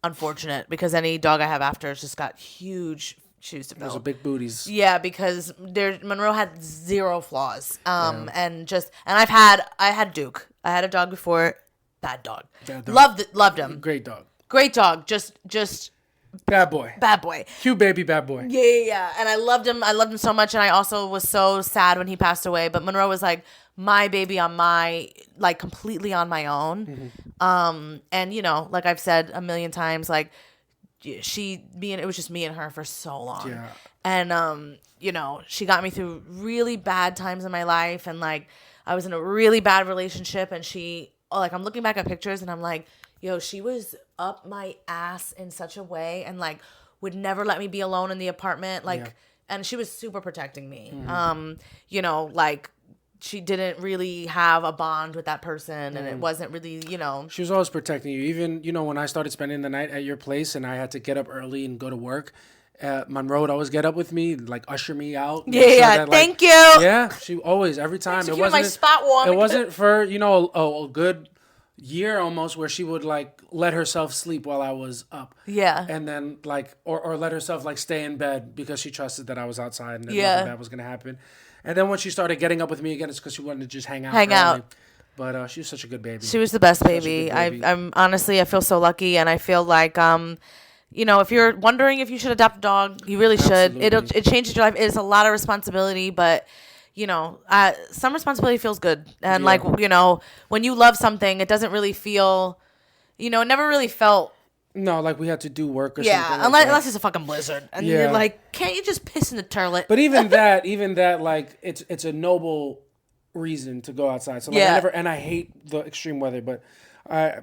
unfortunate because any dog I have after has just got huge shoes to fill.
Those are big booties.
Yeah, because Monroe had zero flaws. And I had Duke. I had a dog before. Bad dog. Loved him.
Great dog.
Just
bad boy. Cute baby bad boy.
Yeah. And I loved him. I loved him so much, and I also was so sad when he passed away. But Monroe was like my baby completely on my own. Mm-hmm. And like I've said a million times, like, it was just me and her for so long. Yeah. And, she got me through really bad times in my life. And like, I was in a really bad relationship, and I'm looking back at pictures and I'm like, she was up my ass in such a way, and like would never let me be alone in the apartment. Like, and she was super protecting me. Mm-hmm. Like, she didn't really have a bond with that person, and it wasn't really,
She was always protecting you. Even, when I started spending the night at your place and I had to get up early and go to work, Monroe would always get up with me, like usher me out.
Yeah, thank you.
Yeah, she always, every time.
It wasn't my spot warm.
It wasn't for, a good year almost where she would like let herself sleep while I was up. Yeah. And then like, or let herself like stay in bed because she trusted that I was outside and that nothing bad was going to happen. And then when she started getting up with me again, it's because she wanted to just hang out. But she was such a good baby.
She was the best baby. I'm honestly, I feel so lucky, and I feel like, if you're wondering if you should adopt a dog, you really should. Absolutely. It changes your life. It's a lot of responsibility, but some responsibility feels good. And when you love something, it doesn't really feel, it never really felt.
No, like we had to do work or something.
Yeah, unless it's a fucking blizzard, and you're like, can't you just piss in the toilet?
But even that, like it's a noble reason to go outside. So like I hate the extreme weather, but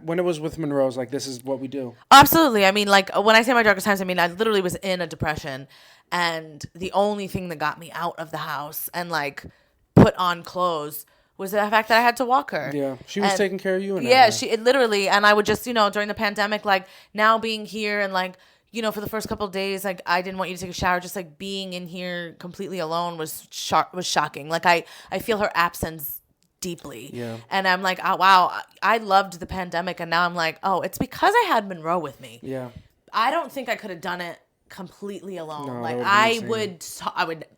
when it was with Monroe, I was like, this is what we do.
Absolutely. I mean, like when I say my darkest times, I mean, I literally was in a depression, and the only thing that got me out of the house and like put on clothes was the fact that I had to walk her.
Yeah. She was taking care of you.
It literally, and I would just, during the pandemic, like now being here and like, for the first couple of days, like I didn't want you to take a shower. Just like being in here completely alone was shocking. Like I feel her absence deeply.
Yeah.
And I'm like, oh wow, I loved the pandemic, and now I'm like, oh, it's because I had Monroe with me.
Yeah.
I don't think I could have done it completely alone.
No,
like I would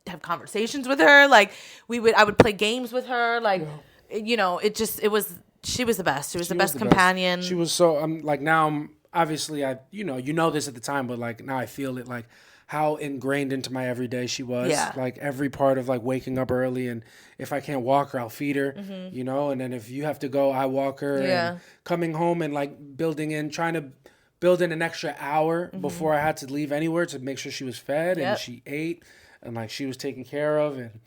have conversations with her. Like I would play games with her. Like, she was the best. She was the best companion.
She was so, like now I'm obviously you know this at the time, but like now I feel it, like how ingrained into my everyday she was.
Yeah.
Like every part of like waking up early, and if I can't walk her, I'll feed her, and then if you have to go, I walk her.
Yeah.
And coming home and like trying to build in an extra hour before I had to leave anywhere to make sure she was fed and she ate and like she was taken care of. And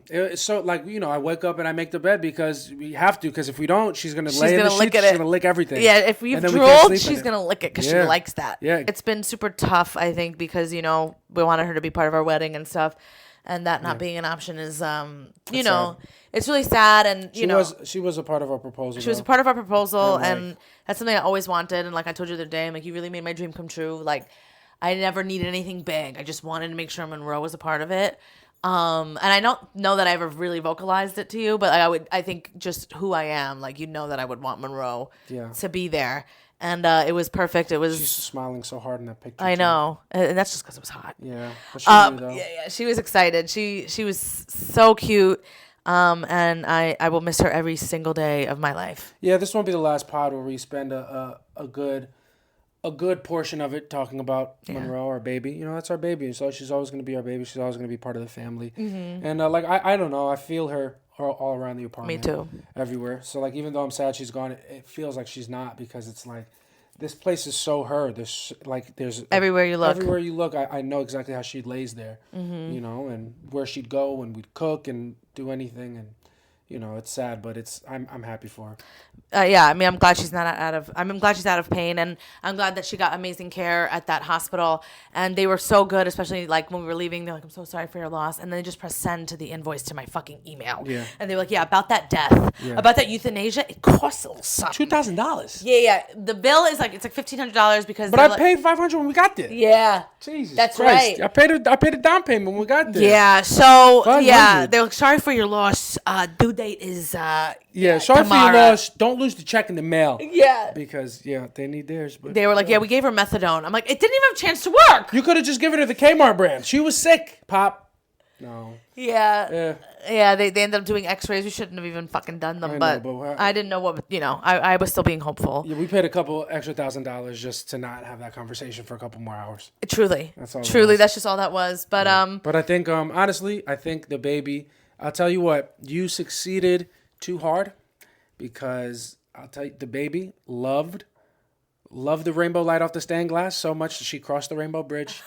it's so like, I wake up and I make the bed because we have to, because if we don't, she's going to lay in the sheets, she's going to lick everything.
Yeah, if we've drooled, she's going to lick it because she likes that.
Yeah.
It's been super tough, I think, because, we wanted her to be part of our wedding and stuff. And that not being an option is, it's really sad. And,
she was a part of our proposal.
She was a part of our proposal. And that's something I always wanted. And like I told you the other day, I'm like, you really made my dream come true. Like, I never needed anything big. I just wanted to make sure Monroe was a part of it. And I don't know that I ever really vocalized it to you, but I think just who I am, like, that I would want Monroe to be there. And it was perfect. She's
smiling so hard in that picture.
I know. And that's just because it was hot.
Yeah. But she knew, though.
Yeah. She was excited. She was so cute. And I will miss her every single day of my life.
Yeah, this won't be the last pod where we spend a good portion of it talking about Monroe, our baby. That's our baby. So she's always going to be our baby. She's always going to be part of the family. Mm-hmm. And I don't know. I feel her all around the apartment.
Me too.
Everywhere. So like, even though I'm sad she's gone, it feels like she's not, because it's like, this place is so her. There's
everywhere you look.
Everywhere you look, I know exactly how she lays there. Mm-hmm. And where she'd go and we'd cook and do anything. And it's sad, but I'm happy for her.
Yeah, I mean, I'm glad she's out of pain, and I'm glad that she got amazing care at that hospital, and they were so good, especially like when we were leaving. They're like, "I'm so sorry for your loss," and then they just pressed send to the invoice to my fucking email.
Yeah.
And they were like, "Yeah, about that death, about that euthanasia, it costs a little something.
$2,000.
Yeah. The bill is like, it's like $1,500 because.
But I paid $500 when we got there.
Yeah.
Jesus.
That's
Christ.
right.
I paid a down payment when we got there.
Yeah. So
$500.
they're like, sorry for your loss. Due date is
sorry
tomorrow.
for your loss. Don't lose the check in the mail.
Yeah.
Because they need theirs. But
they were like, we gave her methadone. I'm like, it didn't even have a chance to work.
You could have just given her the Kmart brand. She was sick, Pop. No.
Yeah. Yeah, they ended up doing x-rays. We shouldn't have even fucking done them, but I didn't know what, I was still being hopeful.
Yeah, we paid a couple extra $1,000 just to not have that conversation for a couple more hours.
Truly.
That's all.
Truly, that's just all that was. But
But I think honestly, I think the baby, I'll tell you what, you succeeded too hard, because I'll tell you, the baby loved the rainbow light off the stained glass so much that she crossed the rainbow bridge.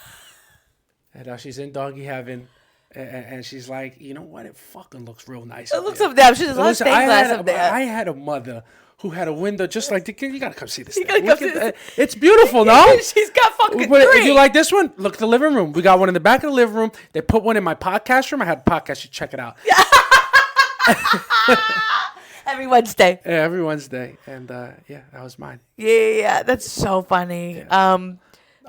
And now she's in doggy heaven. And she's like, you know what? It fucking looks real nice.
It looks up there. She's a stained glass up there.
I had a mother who had a window just like, you gotta come see this thing. It's beautiful, no?
She's got fucking
If you like this one, look at the living room. We got one in the back of the living room. They put one in my podcast room. I had a podcast. You check it out.
Every Wednesday.
Yeah, every Wednesday. And that was mine.
Yeah. That's so funny.
Yeah.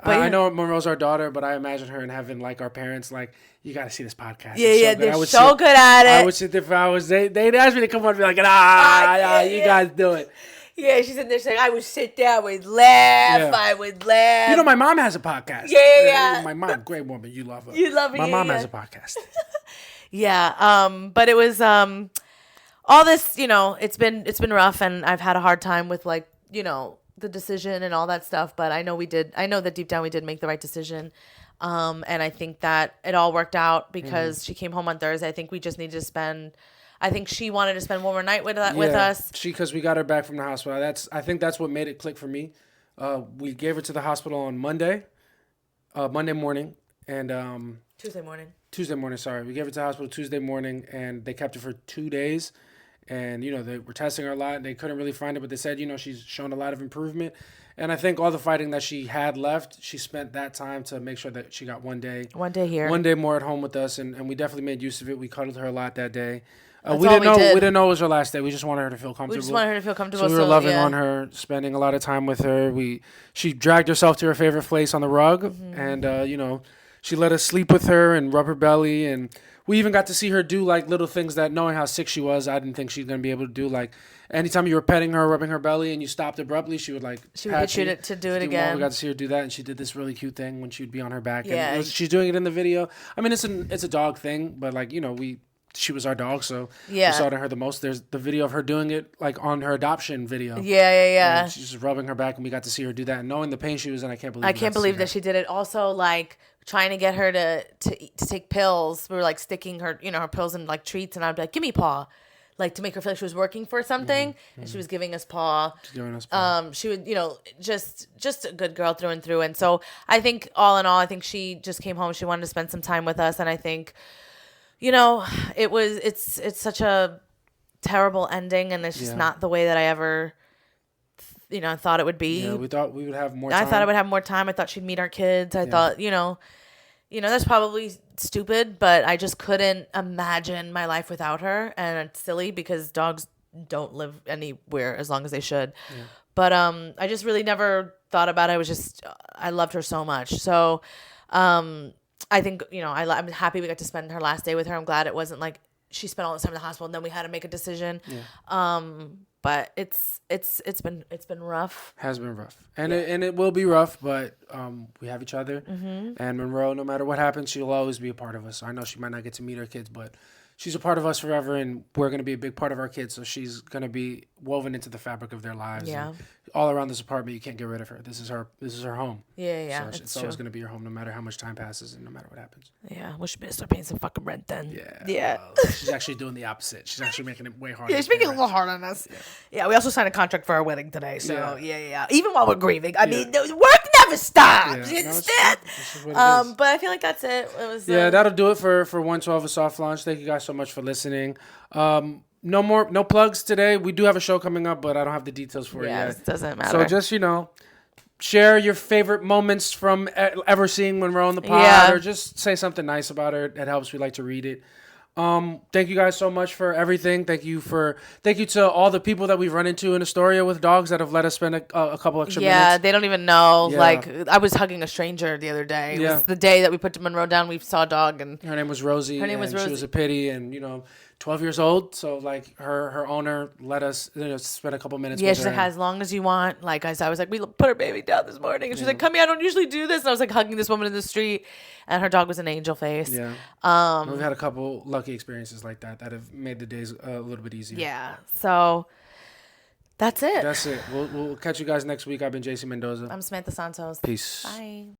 But I know Monroe's our daughter, but I imagine her in heaven, like our parents, like, you got to see this podcast.
Yeah, they're so good at it.
I would sit there for hours. They'd ask me to come on and be like, you guys do it.
Yeah, she's in there saying, I would sit there, I would laugh,
Yeah.
I would laugh.
My mom has a podcast.
Yeah.
My mom, great woman. You love her.
You love her.
My mom has a podcast.
But it was all this, it's been rough, and I've had a hard time with the decision and all that stuff, but I know that deep down we did make the right decision. And I think that it all worked out because she came home on Thursday. I think we just needed to spend, I think she wanted to spend one more night with us.
Because we got her back from the hospital. I think that's what made it click for me. We gave her to the hospital on Monday morning. and Tuesday morning, sorry. We gave her to the hospital Tuesday morning, and they kept her for 2 days. And, they were testing her a lot. They couldn't really find it, but they said, she's shown a lot of improvement. And I think all the fighting that she had left, she spent that time to make sure that she got 1 day.
1 day here.
1 day more at home with us, and we definitely made use of it. We cuddled her a lot that day.
We didn't
know it was her last day. We just wanted her to feel comfortable.
We just wanted her to feel comfortable.
So we were loving on her, spending a lot of time with her. She dragged herself to her favorite place on the rug, and, she let us sleep with her and rub her belly, and we even got to see her do like little things that, knowing how sick she was, I didn't think she's gonna be able to do. Like anytime you were petting her, rubbing her belly, and you stopped abruptly, she would hit you
to do it again.
We got to see her do that, and she did this really cute thing when she would be on her back.
Yeah,
and she's doing it in the video. I mean, it's a dog thing, but she was our dog, so we saw it in her the most. There's the video of her doing it on her adoption video.
Yeah.
And she's just rubbing her back, and we got to see her do that. And knowing the pain she was in, I can't
believe that she did it. Also, trying to get her to take pills. We were sticking her, her pills in treats, and I'd be like, "Give me paw," to make her feel like she was working for something. Mm-hmm. And she was giving us paw. She would, just a good girl through and through. And so I think all in all, I think she just came home. She wanted to spend some time with us, and I think, it's such a terrible ending, and it's just not the way that I ever, thought it would be.
Yeah, we thought we would have more time.
I thought I would have more time. I thought she'd meet our kids. I thought, that's probably stupid, but I just couldn't imagine my life without her. And it's silly because dogs don't live anywhere as long as they should. Yeah. But I just really never thought about it. I loved her so much. So I think, I'm happy we got to spend her last day with her. I'm glad it wasn't she spent all this time in the hospital and then we had to make a decision. Yeah. But it's been rough.
Has been rough, and it will be rough. But we have each other, and Monroe. No matter what happens, she'll always be a part of us. So I know she might not get to meet her kids, but she's a part of us forever, and we're going to be a big part of our kids. So she's going to be woven into the fabric of their lives.
Yeah.
And all around this apartment, you can't get rid of her. This is her home.
Yeah.
So it's always going to be your home, no matter how much time passes and no matter what happens.
Yeah. We should start paying some fucking rent then.
Yeah. Well, she's actually doing the opposite. She's actually making it way harder.
Yeah, she's making it a little hard on us. Yeah. We also signed a contract for our wedding today. So yeah. Even while we're grieving, I mean, the work never stops.
Yeah.
But I feel like that's it. It was.
That'll do it for 112 a soft launch. Thank you guys so much for listening. No plugs today. We do have a show coming up, but I don't have the details for it yet.
It doesn't matter.
So just, share your favorite moments from ever seeing Monroe on the pod, or just say something nice about her. It helps. We like to read it. Thank you guys so much for everything. Thank you to all the people that we've run into in Astoria with dogs that have let us spend a couple extra minutes.
Yeah, they don't even know. Yeah. I was hugging a stranger the other day. It was the day that we put Monroe down. We saw a dog, and
her name was Rosie. She was a pity, and 12 years old, so her owner let us spend a couple minutes with her. Yeah,
she's like, as long as you want. I was like, we put her baby down this morning, and she's like, come here, I don't usually do this. And I was hugging this woman in the street, and her dog was an angel face.
Yeah. We've had a couple lucky experiences like that have made the days a little bit easier.
Yeah. So that's it.
We'll catch you guys next week. I've been JC Mendoza.
I'm Samantha Santos.
Peace.
Bye.